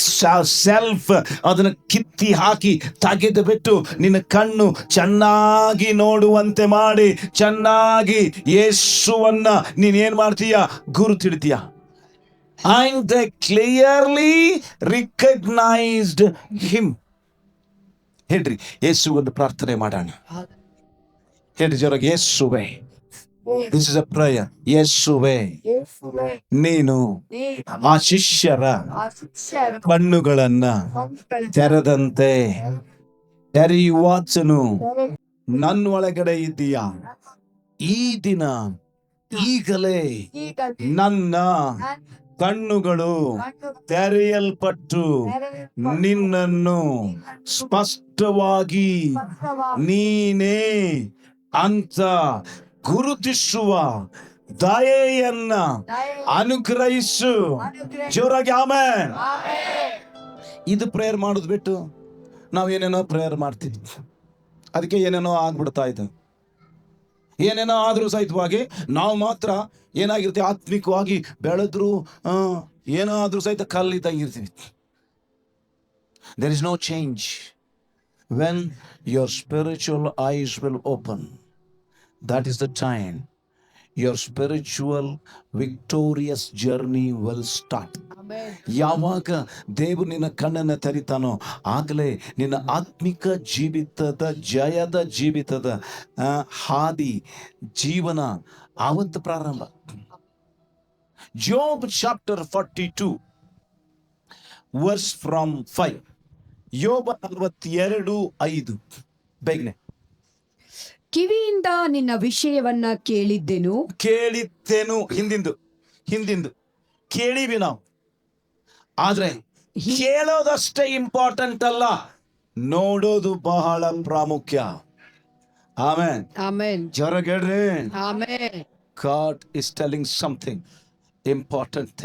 [SPEAKER 1] ಸೆಲ್ಫ್, ಅದನ್ನ ಕಿತ್ತಿ ಹಾಕಿ ತೆಗೆದು ಬಿಟ್ಟು ನಿನ್ನ ಕಣ್ಣು ಚೆನ್ನಾಗಿ ನೋಡುವಂತೆ ಮಾಡಿ, ಚೆನ್ನಾಗಿ ಯೇಸುವನ್ನ ನೀನೇನ್ ಮಾಡ್ತೀಯ, ಗುರುತಿಡ್ತೀಯ. And they clearly recognized him. ಹೇಳ್ರಿ, ಯೇಸು ಒಂದು ಪ್ರಾರ್ಥನೆ ಮಾಡೋಣ. ಹೇಳ್ರಿ ಜೋರಾಗಿ, ಯೇಸುವೆ. This is a prayer. ಯೇಸುವೆ, ನೀನು ಆ ಶಿಷ್ಯರ ಕಣ್ಣುಗಳನ್ನ ತೆರೆದಂತೆ ತೆರೆಯುವಾತನು ನನ್ನ ಒಳಗಡೆ ಇದೆಯಾ. ಈ ದಿನ ಈಗಲೇ ನನ್ನ ಕಣ್ಣುಗಳು ತೆರೆಯಲ್ಪಟ್ಟು ನಿನ್ನನ್ನು ಸ್ಪಷ್ಟವಾಗಿ ನೀನೇ ಅಂತ ಗುರುತಿಸುವ ದಯೆಯನ್ನ ಅನುಗ್ರಹಿಸು. ಜೋರಾಗಿ ಆಮೆನ್. ಇದು ಪ್ರೇಯರ್ ಮಾಡೋದು ಬಿಟ್ಟು ನಾವೇನೇನೋ ಪ್ರೇಯರ್ ಮಾಡ್ತಿದ್ವಿ, ಅದಕ್ಕೆ ಏನೇನೋ ಆಗ್ಬಿಡ್ತಾ ಇದ್ದ. ಏನೇನೋ ಆದ್ರೂ ಸಹಿತವಾಗಿ ನಾವು ಮಾತ್ರ ಏನಾಗಿರ್ತೀವಿ, ಆತ್ಮಿಕವಾಗಿ ಬೆಳೆದ್ರು ಏನೋ ಆದ್ರೂ ಸಹಿತ ಕಲ್ಲಿದ್ದಂಗಿರ್ತೀವಿ. There is no change. When your spiritual eyes will open, that is the time your spiritual victorious journey will start. ಯಾವಾಗ ದೇವರು ನಿನ್ನ ಕಣ್ಣನ್ನು ತೆರಿತಾನೋ ಆಗಲೇ ನಿನ್ನ ಆತ್ಮಿಕ ಜೀವಿತದ ಜಯದ ಜೀವಿತದ ಹಾದಿ ಜೀವನ ಆವತ್ತು ಪ್ರಾರಂಭ. Job chapter 42 verse from 5. ಯೋಬ 42:5. ಬೇಗನೆ.
[SPEAKER 2] ಕಿವಿಯಿಂದ ನಿನ್ನ ವಿಷಯವನ್ನ ಕೇಳಿದ್ದೆನು. ಹಿಂದಿಂದು ಕೇಳಿವಿ ನಾವು, ಆದ್ರೆ ಕೇಳೋದಷ್ಟೇ ಇಂಪಾರ್ಟೆಂಟ್ ಅಲ್ಲ, ನೋಡೋದು ಬಹಳ ಪ್ರಾಮುಖ್ಯ. ಆಮೆನ್. ಆಮೆನ್. ಜೋರಾಗಿ amen. God is telling something important.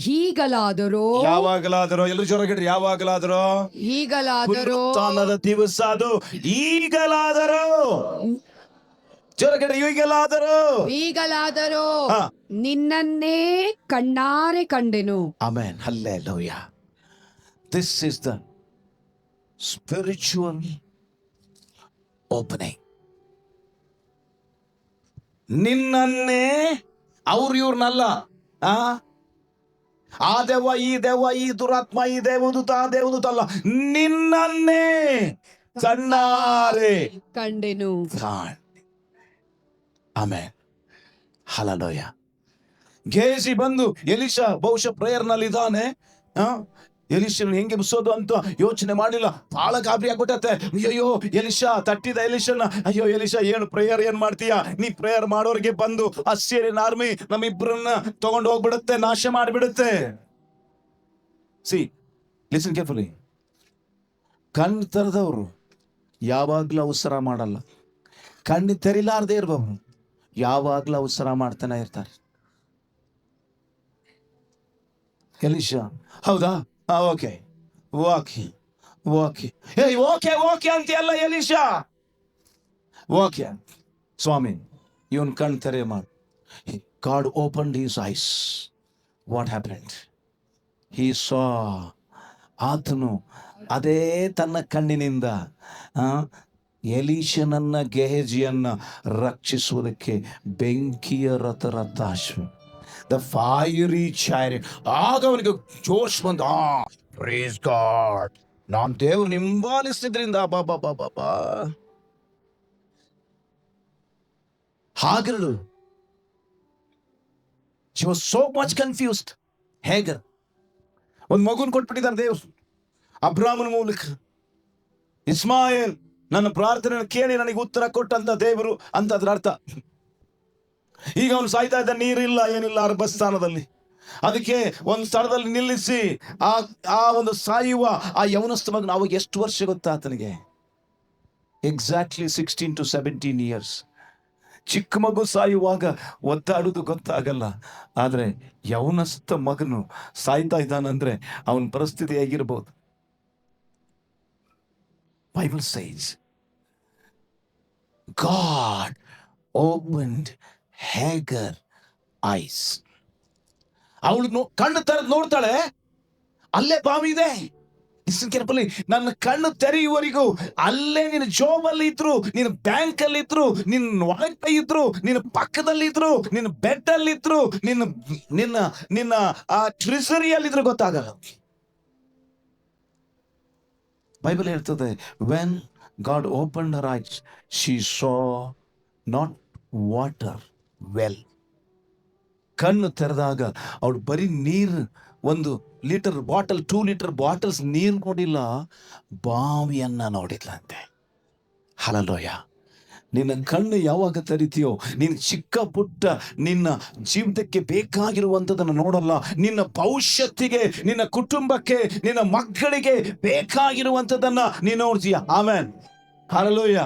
[SPEAKER 2] ಹೀಗಲಾದರೂ,
[SPEAKER 1] ಯಾವಾಗಲಾದರೂ, ಎಲ್ಲರೂ ಜೋರಾಗಿ ಯಾವಾಗಲಾದರೂ,
[SPEAKER 2] ಹೀಗಲಾದರೂ,
[SPEAKER 1] ಪುನರುತ್ಥಾನದ ದಿವಸ ಅದು ಈಗಲಾದರೂ, ಜೋರಾಗಿ ಈಗಲಾದರೂ
[SPEAKER 2] ನಿನ್ನನ್ನೇ ಕಣ್ಣಾರೆ ಕಂಡೆನು.
[SPEAKER 1] Amen. Hallelujah. This is the spiritual opening. ನಿನ್ನನ್ನೇ, ಅವ್ರು ಇವ್ರನ್ನಲ್ಲ, ಆ ದೇವ ಈ ದೇವ ಈ ದುರಾತ್ಮ ಈ ದೇವದೂತ ಆ ದೇವದೂತ ಅಲ್ಲ, ನಿನ್ನನ್ನೇ ಕಣ್ಣಾರೆ
[SPEAKER 2] ಕಂಡೆನು.
[SPEAKER 1] ಆಮೆನ್. ಹಲ್ಲೆಲೂಯಾ. ಗೇಜಿ ಬಂದು ಎಲಿಷಾ ಬಹುಶಃ ಪ್ರೇಯರ್ ನಲ್ಲಿ ಇದ್ದಾನೆ. ಎಲಿಷನ್ ಹೆಂಗೆ ಬಿಸೋದು ಅಂತ ಯೋಚನೆ ಮಾಡಿಲ್ಲ, ಬಹಳ ಗಾಬರಿ ಆಗ್ಬಿಟ್ಟತ್ತೆ. ಅಯ್ಯೋ ಎಲಿಷಾ ತಟ್ಟಿದ ಎಲಿಷನ್, ಅಯ್ಯೋ ಎಲಿಷಾ ಏನು ಪ್ರೇಯರ್ ಏನ್ ಮಾಡ್ತೀಯಾ, ನೀ ಪ್ರೇಯರ್ ಮಾಡೋರಿಗೆ ಬಂದು ಅಸ್ಸೀರಿಯನ್ ಆರ್ಮಿ ನಮ್ಮಿಬ್ಬರನ್ನ ತಗೊಂಡು ಹೋಗ್ಬಿಡುತ್ತೆ, ನಾಶ ಮಾಡಿಬಿಡುತ್ತೆ. Listen carefully. ಕಣ್ಣು ತೆರೆದವರು ಯಾವಾಗ್ಲೂ ಅವಸರ ಮಾಡಲ್ಲ, ಕಣ್ಣು ತೆರಿಲಾರ್ದೇ ಇರ್ಬವ್ರು ಯಾವಾಗ್ಲೂ ಅವಸರ ಮಾಡ್ತಾನೆ ಇರ್ತಾರೆ. ಎಲಿಷಾ ಹೌದಾ, okay okay okay okay okay ಅಂತೆಲ್ಲ ಎಲಿಷಾ, ಓಕೆ ಸ್ವಾಮಿ ಇವನ್ ಕಣ್ ತೆರೆ ಮಾಡು. God opened his eyes. What happened? He saw. ಆತನು ಅದೇ ತನ್ನ ಕಣ್ಣಿನಿಂದ ಎಲೀಷನನ್ನ ಗೆಹಜಿಯನ್ನ ರಕ್ಷಿಸುವುದಕ್ಕೆ ಬೆಂಕಿಯ ರಥಾಶ್ವ, ದ ಫೈರಿ ಚಾರಿಯಟ್. ಆಗ ಅವನಿಗೆ ಜೋಶ್ ಬಂದು, ಪ್ರೇಸ್ ಗಾಡ್, ನಾನ್ ದೇವ್ರು ಹಿಂಬಾಲಿಸಿದ್ರಿಂದ ಬಾಬಾ ಹಾಗರು. She was so much confused. ಹೇಗರ್ ಒಂದು ಮಗುನ್ ಕೊಟ್ಬಿಟ್ಟಿದ್ದಾರೆ ದೇವ್ರು ಅಬ್ರಾಮನ ಮೂಲಕ. ಇಸ್ಮಾಯೇಲ್ ನನ್ನ ಪ್ರಾರ್ಥನೆ ಕೇಳಿ ನನಗೆ ಉತ್ತರ ಕೊಟ್ಟಂತ ದೇವರು ಅಂತ ಅದ್ರ ಅರ್ಥ. ಈಗ ಅವನು ಸಾಯ್ತಾ ಇದ್ದ, ನೀರಿಲ್ಲ ಏನಿಲ್ಲ ಅರಬಸ್ಥಾನದಲ್ಲಿ. ಅದಕ್ಕೆ ಒಂದು ಸ್ಥಳದಲ್ಲಿ ನಿಲ್ಲಿಸಿ ಆ ಒಂದು ಸಾಯುವ ಆ ಯೌವನಸ್ಥ ಮಗನ, ಅವಾಗ ಎಷ್ಟು ವರ್ಷ ಗೊತ್ತಾ ಆತನಿಗೆ? Exactly 16 to 17 years. ಚಿಕ್ಕ ಮಗು ಸಾಯುವಾಗ ಒದ್ದಾಡುವುದು ಗೊತ್ತಾಗಲ್ಲ. ಆದ್ರೆ ಯೌವನಸ್ಥ ಮಗನು ಸಾಯ್ತಾ ಇದ್ದಾನಂದ್ರೆ ಅವನ ಪರಿಸ್ಥಿತಿ ಹೇಗಿರ್ಬೋದು? Bible says God opened Hagar eyes. ಅವಳು ಕಣ್ಣು ತೆರೆದು ನೋಡ್ತಾಳೆ, ಅಲ್ಲೇ ಬಾವಿ ಇದೆ. ಕೇರ್ಫುಲಿ, ನನ್ನ ಕಣ್ಣು ತೆರೆಯುವವರೆಗೂ ಅಲ್ಲೇ ನಿನ್ನ ಜಾಬಲ್ಲಿ ಇದ್ರು, ನಿನ್ನ ಬ್ಯಾಂಕ್ ಅಲ್ಲಿ ಇದ್ರು, ನಿನ್ನ ಒಳಗೆ ಇದ್ರು, ನಿನ್ನ ಪಕ್ಕದಲ್ಲಿ ಇದ್ರು, ನಿನ್ನ ಬೆಡ್ ಅಲ್ಲಿ ಇದ್ರು, ನಿನ್ನ ನಿನ್ನ ನಿನ್ನ ಆ ಟ್ರೆಸರಿಯಲ್ಲಿ ಇದ್ರು ಗೊತ್ತಾಗಲ್ಲ. ಬೈಬಲ್ ಹೇಳ್ತದೆ, when God opened her eyes, she saw not water well. ಕಣ್ಣು ತೆರೆದಾಗ ಅವಳು ಬರೀ ನೀರು, 1 ಲೀಟರ್ ಬಾಟಲ್, 2 ಲೀಟರ್ ಬಾಟಲ್ಸ್ ನೀರು ನೋಡಿಲ್ಲ, ಬಾವಿಯನ್ನ ನೋಡಿದ್ಲಂತೆ. ಹಲ್ಲೆಲೂಯ. ನಿನ್ನ ಕಣ್ಣು ಯಾವಾಗ ತೆರಿತೀಯೋ, ನೀನು ಚಿಕ್ಕ ಪುಟ್ಟ ನಿನ್ನ ಜೀವಿತಕ್ಕೆ ಬೇಕಾಗಿರುವಂಥದ್ದನ್ನು ನೋಡಲ್ಲ, ನಿನ್ನ ಭವಿಷ್ಯತ್ತಿಗೆ, ನಿನ್ನ ಕುಟುಂಬಕ್ಕೆ, ನಿನ್ನ ಮಕ್ಕಳಿಗೆ ಬೇಕಾಗಿರುವಂಥದ್ದನ್ನ ನೀನು ನೋಡ್ತೀಯ. Amen. Hallelujah.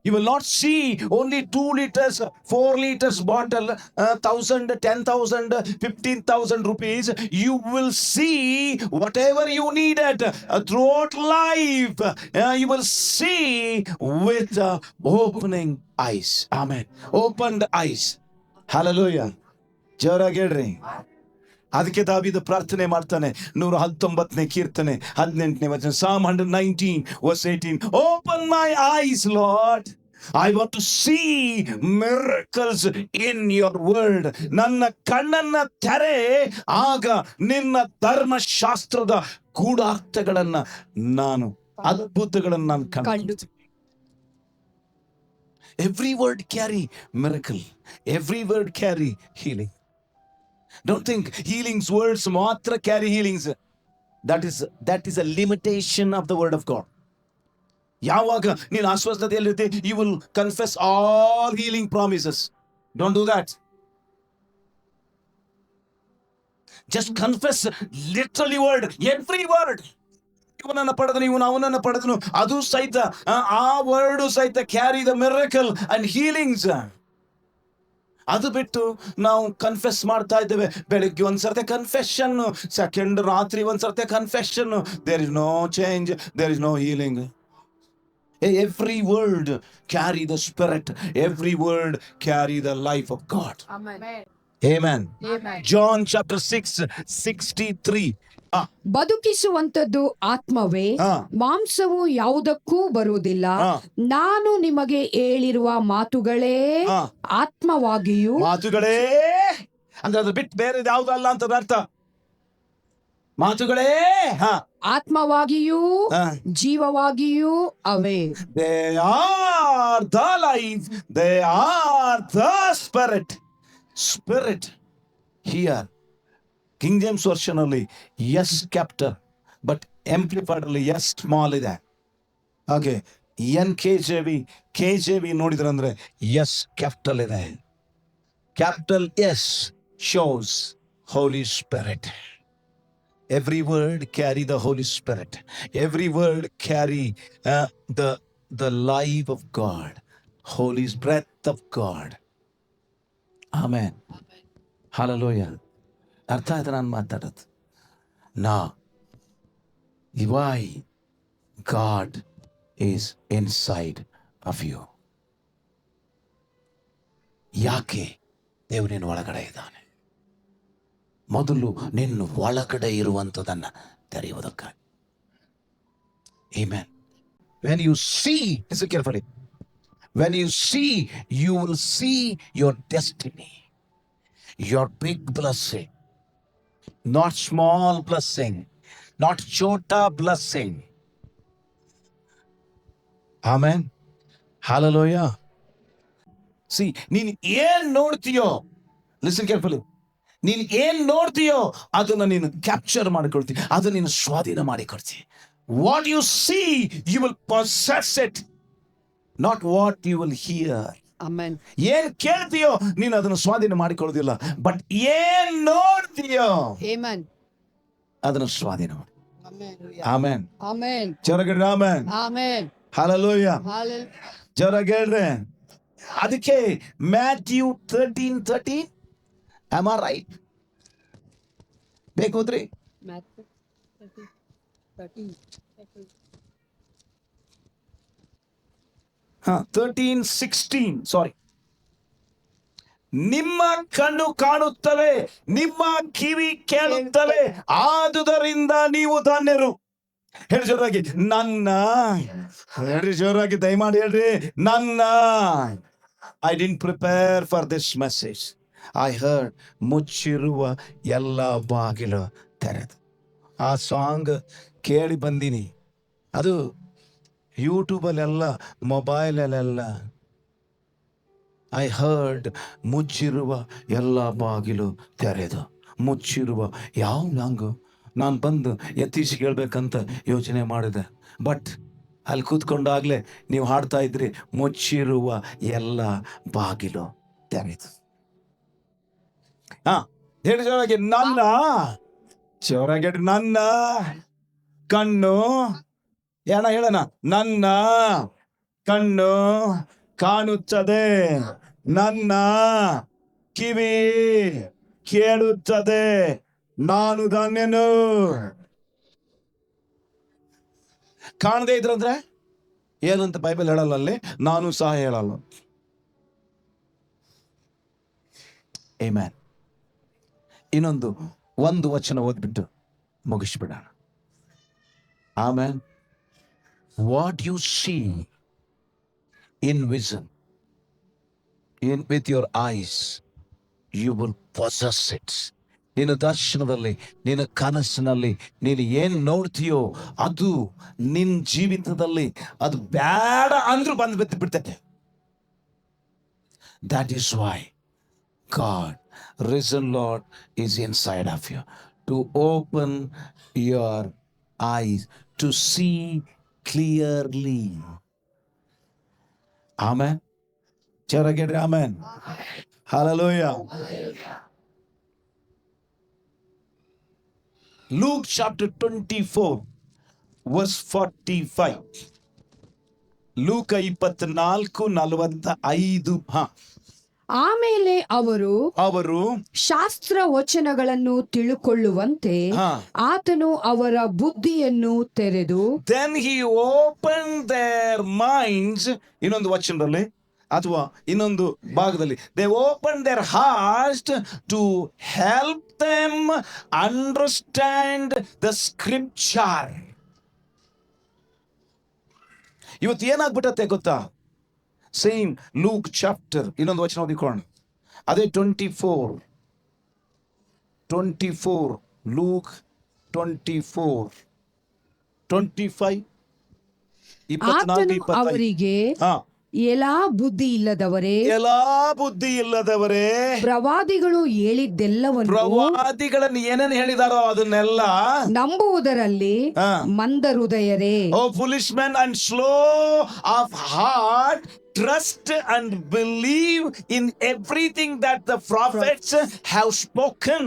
[SPEAKER 1] You will not see only 2 liters, 4 liters bottle, 1,000, 10,000, 15,000 rupees. You will see whatever you needed throughout life. You will see with opening eyes. Amen. Opened eyes. Hallelujah. ಜೋರಾಗಿ ಹೇಳ್ರಿ. ಅದಕ್ಕೆ ದಾವೀದ ಪ್ರಾರ್ಥನೆ ಮಾಡ್ತಾನೆ, 119ನೇ ಕೀರ್ತನೆ 18ನೇ ವಚನ, Psalm 119 verse 18. Open my eyes, Lord. I want to see miracles in your word. ನನ್ನ ಕಣ್ಣನ್ನ ತೆರೆ, ಆಗ ನಿನ್ನ ಧರ್ಮಶಾಸ್ತ್ರದ ಗೂಢಾರ್ಥಗಳನ್ನ ನಾನು, ಅದ್ಭುತಗಳನ್ನ ನಾನು ಕಂಡು. Every word carry miracle. Every word carry healing. Don't think healings words matra carry healings. That is a limitation of the word of God. ಯಾವಾಗ ನೀನು ಅಸ್ವಸ್ಥತೆಯಲ್ಲಿರ್ತಿ, you will confess all healing promises. Don't do that. Just confess literally word, every word. ಇವನನ್ನ ಪಡೆದನು, ಇವನು ಅವನನ್ನ ಪಡೆದನು, ಅದು ಸಹಿತ ಆ ವರ್ಡ್ ಸಹಿತ carry the miracle and healings. ಅದು ಬಿಟ್ಟು ನಾವು ಕನ್ಫೆಸ್ ಮಾಡ್ತಾ ಇದ್ದೇವೆ, ಬೆಳಿಗ್ಗೆ ಒಂದ್ಸರ್ತೆ ಕನ್ಫೆಷನ್, ಸೆಕೆಂಡ್ ರಾತ್ರಿ ಒಂದ್ಸರ್ತೆ confession. There is no change, there is no healing. Every word carry the spirit, every word carry the life of God. Amen. Amen. John chapter 6:63.
[SPEAKER 2] ಬದುಕಿಸುವಂತದ್ದು ಆತ್ಮವೇ, ಮಾಂಸವು ಯಾವುದಕ್ಕೂ ಬರುವುದಿಲ್ಲ. ನಾನು ನಿಮಗೆ ಹೇಳಿರುವ ಮಾತುಗಳೇ ಆತ್ಮವಾಗಿಯೂ,
[SPEAKER 1] ಮಾತುಗಳೇ ಅಂದ್ರೆ ಅದು ಬಿಟ್ಟು ಬೇರೆ ಯಾವುದಲ್ಲ ಅಂತ ಅರ್ಥ. ಮಾತುಗಳೇ
[SPEAKER 2] ಆತ್ಮವಾಗಿಯೂ ಜೀವವಾಗಿಯೂ ಅವೇ.
[SPEAKER 1] They are the life, they are the spirit. Spirit here King James version ಅಲ್ಲಿ yes capital, but amplified ಅಲ್ಲಿ yes small ಇದೆ. ಹಾಗೆ KJV ನೋಡಿದ್ರಂದ್ರೆ yes capital ಇದೆ. Capital S shows Holy Spirit. Every word carry the Holy Spirit. Every word carry the life of God, Holy breath of God. Amen. Hallelujah. ಅರ್ಥ ಆಯ್ತು ನಾನು ಮಾತಾಡೋದು? ನಾ why God is inside of you. ಯಾಕೆ ದೇವರು ನಿನ್ನ ಒಳಗಡೆ ಇದ್ದಾನೆ? ಮೊದಲು ನಿನ್ನ ಒಳಗಡೆ ಇರುವಂಥದ್ದನ್ನು ತೆರೆಯುವುದಕ್ಕಾಗಿ. Amen. When you see, listen carefully. When you see, you will see your destiny, your big blessing, not small blessing, not chota blessing. Amen. Hallelujah. See, ನೀನು ಏನ್ ನೋಡ್ತೀಯೋ, listen carefully. ನೀನು ಏನ್ ನೋಡ್ತೀಯೋ ಅದನ್ನ ನೀನು ಕ್ಯಾಪ್ಚರ್ ಮಾಡಿಕೊಳ್ತೀವಿ, ಅದನ್ನ ನೀನು ಸ್ವಾಧೀನ ಮಾಡಿಕೊಡ್ತೀವಿ. What you see you will possess it, not what you will hear.
[SPEAKER 2] Amen.
[SPEAKER 1] ಏನ್ ಕೇಳ್ತೀಯೋ ನೀನು ಅದನ್ನು ಸ್ವಾಧೀನ ಮಾಡಿಕೊಳ್ಳೋದಿಲ್ಲ, ಬಟ್ ಏನ್ ನೋಡ್ತೀಯೋ
[SPEAKER 2] Amen.
[SPEAKER 1] ಅದನ್ನು ಸ್ವಾಧೀನ ಮಾಡಿ.
[SPEAKER 2] Amen.
[SPEAKER 1] ಆಮೆನ್.
[SPEAKER 2] Amen.
[SPEAKER 1] ಜೋರಾಗಿ ಆಮೆನ್.
[SPEAKER 2] Amen.
[SPEAKER 1] ಹಲ್ಲೆಲೂಯಾ.
[SPEAKER 2] Hallelujah.
[SPEAKER 1] ಜೋರಾಗಿ ಹೇಳ್ರಿ. ಅದಕ್ಕೆ ಮ್ಯಾಥ್ಯೂ 13:13, am I right? ಬೇಕು ಹೋದ್ರಿ 13:16, ಸಾರಿ. ನಿಮ್ಮ ಕಣ್ಣು ಕಾಣುತ್ತವೆ, ನಿಮ್ಮ ಕಿವಿ ಕೇಳುತ್ತವೆ, ಆದುದರಿಂದ ನೀವು ಧನ್ಯರು. ಹೇಳಿ ಜೋರಾಗಿ, ನನ್ನ. ಹೇಳ್ರಿ ಜೋರಾಗಿ, ದಯಮಾಡಿ ಹೇಳ್ರಿ, ನನ್ನ. I didn't prepare for this message. I heard ಮುಚ್ಚಿರುವ ಎಲ್ಲ ಬಾಗಿಲು ತೆರೆದು. ಆ ಸಾಂಗ್ ಕೇಳಿ ಬಂದೀನಿ. ಅದು ಯೂಟ್ಯೂಬಲ್ಲೆಲ್ಲ, ಮೊಬೈಲಲ್ಲೆಲ್ಲ. ಐ ಹರ್ಡ್ ಮುಚ್ಚಿರುವ ಎಲ್ಲ ಬಾಗಿಲು ತೆರೆದು. ಮುಚ್ಚಿರುವ ಯಾವ ಸಾಂಗು? ನಾನು ಬಂದು ಎತ್ತೀಸಿ ಕೇಳ್ಬೇಕಂತ ಯೋಚನೆ ಮಾಡಿದೆ. ಬಟ್ ಅಲ್ಲಿ ಕೂತ್ಕೊಂಡಾಗಲೇ ನೀವು ಹಾಡ್ತಾ ಇದ್ರಿ, ಮುಚ್ಚಿರುವ ಎಲ್ಲ ಬಾಗಿಲು ತೆರೆದು. ಹೇಳಿ ಜೋರಾಗಿ, ನನ್ನ. ಜೋರಾಗಿ ಹೇಳಿ, ನನ್ನ ಕಣ್ಣು. ಹೇಳೋಣ, ನನ್ನ ಕಣ್ಣು ಕಾಣುತ್ತದೆ, ನನ್ನ ಕಿವಿ ಕೇಳುತ್ತದೆ, ನಾನು ಧನ್ಯನು. ಕಾಣದೇ ಇದ್ರಂದ್ರೆ ಏನಂತ ಬೈಬಲ್ ಹೇಳಲ್ಲ, ಅಲ್ಲಿ ನಾನು ಸಹ ಹೇಳಲ್ಲ. ಆಮೆನ್. ಒಂದು ವಚನ ಓದ್ಬಿಟ್ಟು ಮುಗಿಸ್ಬಿಡೋಣ. Amen. What you see in vision, with your eyes, you will possess it. ನಿನ್ನ ದರ್ಶನದಲ್ಲಿ, ನಿನ್ನ ಕನಸಿನಲ್ಲಿ ನೀನು ಏನು ನೋಡ್ತೀಯೋ ಅದು ನಿನ್ನ ಜೀವಿತದಲ್ಲಿ ಅದು ಬೇಡ ಅಂದ್ರೂ ಬಂದು ಬಿಡ್ತೈತೆ. That is why God, risen Lord, is inside of you to open your eyes to see clearly. Amen. Charagadri, amen. Hallelujah. Luke chapter 24, verse 45. ಲೂಕ 24:45.
[SPEAKER 2] ಆಮೇಲೆ ಅವರು ಶಾಸ್ತ್ರ ವಚನಗಳನ್ನು ತಿಳುಕೊಳ್ಳುವಂತೆ ಆತನು ಅವರ ಬುದ್ಧಿಯನ್ನು ತೆರೆದು.
[SPEAKER 1] Then he opened their minds. ಇನ್ನೊಂದು ವಚನದಲ್ಲಿ ಅಥವಾ ಇನ್ನೊಂದು ಭಾಗದಲ್ಲಿ, they opened their hearts to help them understand the scripture. ಇವತ್ತು ಏನಾಗ್ಬಿಟ್ಟತ್ತೆ ಗೊತ್ತಾ? ಸೇಮ್ ಲೂಕ್ ಚಾಪ್ಟರ್ ಇನ್ನೊಂದು ವಚನ ಓದಿಕೊಳ್ಳೋಣ. ಅದೇ 24 ಲೂಕ್ 24:25.
[SPEAKER 2] ಅವರಿಗೆ ಎಲ್ಲಾ ಬುದ್ಧಿ ಇಲ್ಲದವರೇ, ಪ್ರವಾದಿಗಳು
[SPEAKER 1] ಪ್ರವಾದಿಗಳನ್ನು ಏನೇನು ಹೇಳಿದಾರೋ ಅದನ್ನೆಲ್ಲ
[SPEAKER 2] ನಂಬುವುದರಲ್ಲಿ ಮಂದ ಹೃದಯರೇ.
[SPEAKER 1] O foolish men and slow of heart, trust and believe in everything that the prophets have spoken.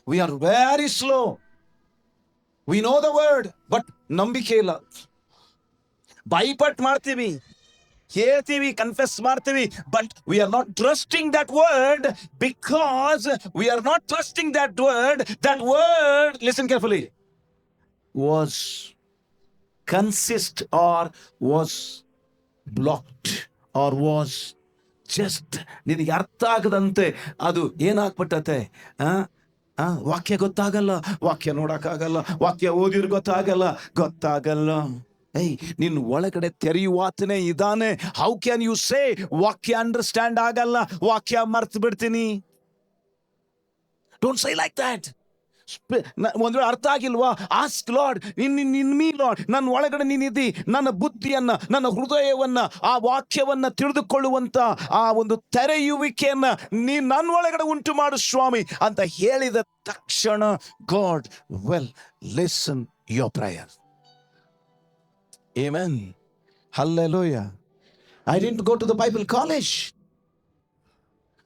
[SPEAKER 1] We are very slow. We know the word, but ನಂಬಿಕೆ ಇಲ್ಲ. ಬೈಪಟ್ ಮಾಡ್ತೀವಿ, ಹೇಳ್ತೀವಿ, ಕನ್ಫೆಸ್ ಮಾಡ್ತೀವಿ, but we are not trusting that word. Because we are not trusting that word, listen carefully, was consist or was blocked or was just ನಿನಗೆ ಅರ್ಥ ಆಗದಂತೆ ಅದು ಏನಾಗ್ಬಿಟ್ಟತೆ. ವಾಕ್ಯ ಗೊತ್ತಾಗಲ್ಲ, ವಾಕ್ಯ ನೋಡಕ್ಕಾಗಲ್ಲ, ವಾಕ್ಯ ಓದಿರ್ ಗೊತ್ತಾಗಲ್ಲ. ನಿನ್ನ ಒಳಗಡೆ ತೆರೆಯುವಾತನೇ ಇದ್ದಾನೆ. ಹೌ ಕ್ಯಾನ್ ಯು ಸೇ ವಾಕ್ಯ ಅಂಡರ್ಸ್ಟ್ಯಾಂಡ್ ಆಗಲ್ಲ, ವಾಕ್ಯ ಮರ್ತು ಬಿಡ್ತೀನಿ? Don't say like that. ಒಂದು ವೇಳೆ ಅರ್ಥ ಆಗಿಲ್ವಾ, ask Lord, in me Lord, ನನ್ನ ಒಳಗಡೆ ನೀನಿದ್ದಿ, ನನ್ನ ಬುದ್ಧಿಯನ್ನ, ನನ್ನ ಹೃದಯವನ್ನ, ಆ ವಾಕ್ಯವನ್ನ ತಿಳಿದುಕೊಳ್ಳುವಂತ ಆ ಒಂದು ತೆರೆಯುವಿಕೆಯನ್ನ ನೀ ನನ್ನ ಒಳಗಡೆ ಉಂಟು ಮಾಡು ಸ್ವಾಮಿ ಅಂತ ಹೇಳಿದ ತಕ್ಷಣ god will listen your prayer. Amen. Hallelujah. I didn't go to the Bible college.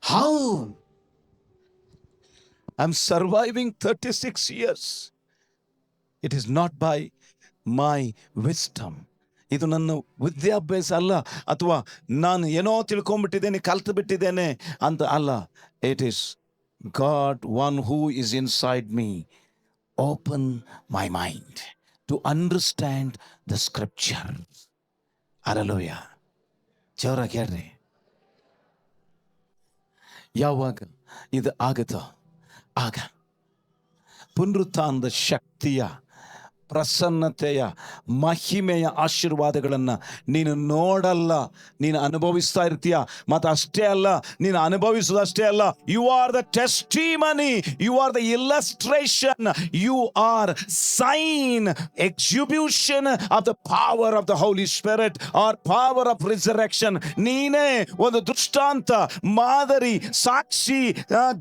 [SPEAKER 1] How? I'm surviving 36 years. It is not by my wisdom. ಇದು ನನ್ನ ವಿದ್ಯಾಭ್ಯಾಸ ಅಲ್ಲ, ಅಥವಾ ನಾನು ಏನೋ ತಿಳ್ಕೊಂಡ್ಬಿಟ್ಟಿದ್ದೇನೆ, ಕಲ್ತು ಬಿಟ್ಟಿದ್ದೇನೆ ಅಂತ ಅಲ್ಲ. It is God one who is inside me open my mind to understand the scripture. Hallelujah. ಜೋರಾಗಿ ಹೇಳ್ರಿ. ಯಾವಾಗ ಇದು ಆಗುತ್ತೋ ಆಗ ಪುನರುತ್ಥಾನದ ಶಕ್ತಿಯ, ಪ್ರಸನ್ನತೆಯ, ಮಹಿಮೆಯ ಆಶೀರ್ವಾದಗಳನ್ನು ನೀನು ನೋಡಲ್ಲ, ನೀನು ಅನುಭವಿಸ್ತಾ ಇರ್ತೀಯ. ಮತ್ತು ಅಷ್ಟೇ ಅಲ್ಲ, ನೀನು ಅನುಭವಿಸೋದಷ್ಟೇ ಅಲ್ಲ, you are the testimony, you are the illustration, you are sign, exhibition of the power of the holy spirit or power of resurrection. ನೀನೇ ಒಂದು ದೃಷ್ಟಾಂತ, ಮಾದರಿ, ಸಾಕ್ಷಿ,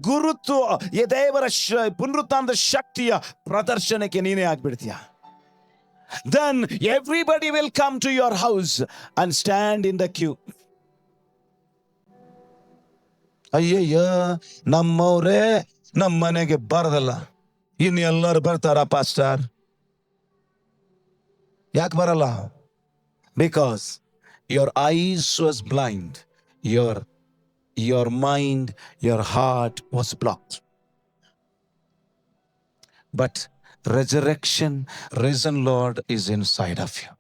[SPEAKER 1] ಗುರುತು, ದೇವರ ಪುನರುತ್ಥಾನದ ಶಕ್ತಿಯ ಪ್ರದರ್ಶನಕ್ಕೆ ನೀನೇ ಆಗ್ಬಿಡ್ತೀಯ. Then everybody will come to your house and stand in the queue. ಅಯ್ಯಯ್ಯ, ನಮ್ಮವ್ರೇ ನಮ್ಮ ಮನೆಗೆ ಬರದಲ್ಲ, ಇನ್ನು ಎಲ್ಲರೂ ಬರ್ತಾರ ಪಾಸ್ಟರ್? ಯಾಕೆ ಬರಲ್ಲ? Because your eyes was blind, your mind, your heart was blocked. But resurrection, risen Lord is inside of you.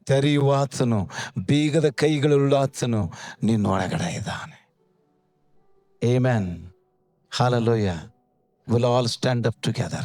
[SPEAKER 1] ತೆರೆಯುವಾತನು, ಬೀಗದ ಕೈಗಳುಳ್ಳಾತನು ನಿನ್ನೊಳಗಡೆ ಇದ್ದಾನೆ. Amen. Hallelujah. We'll all stand up together.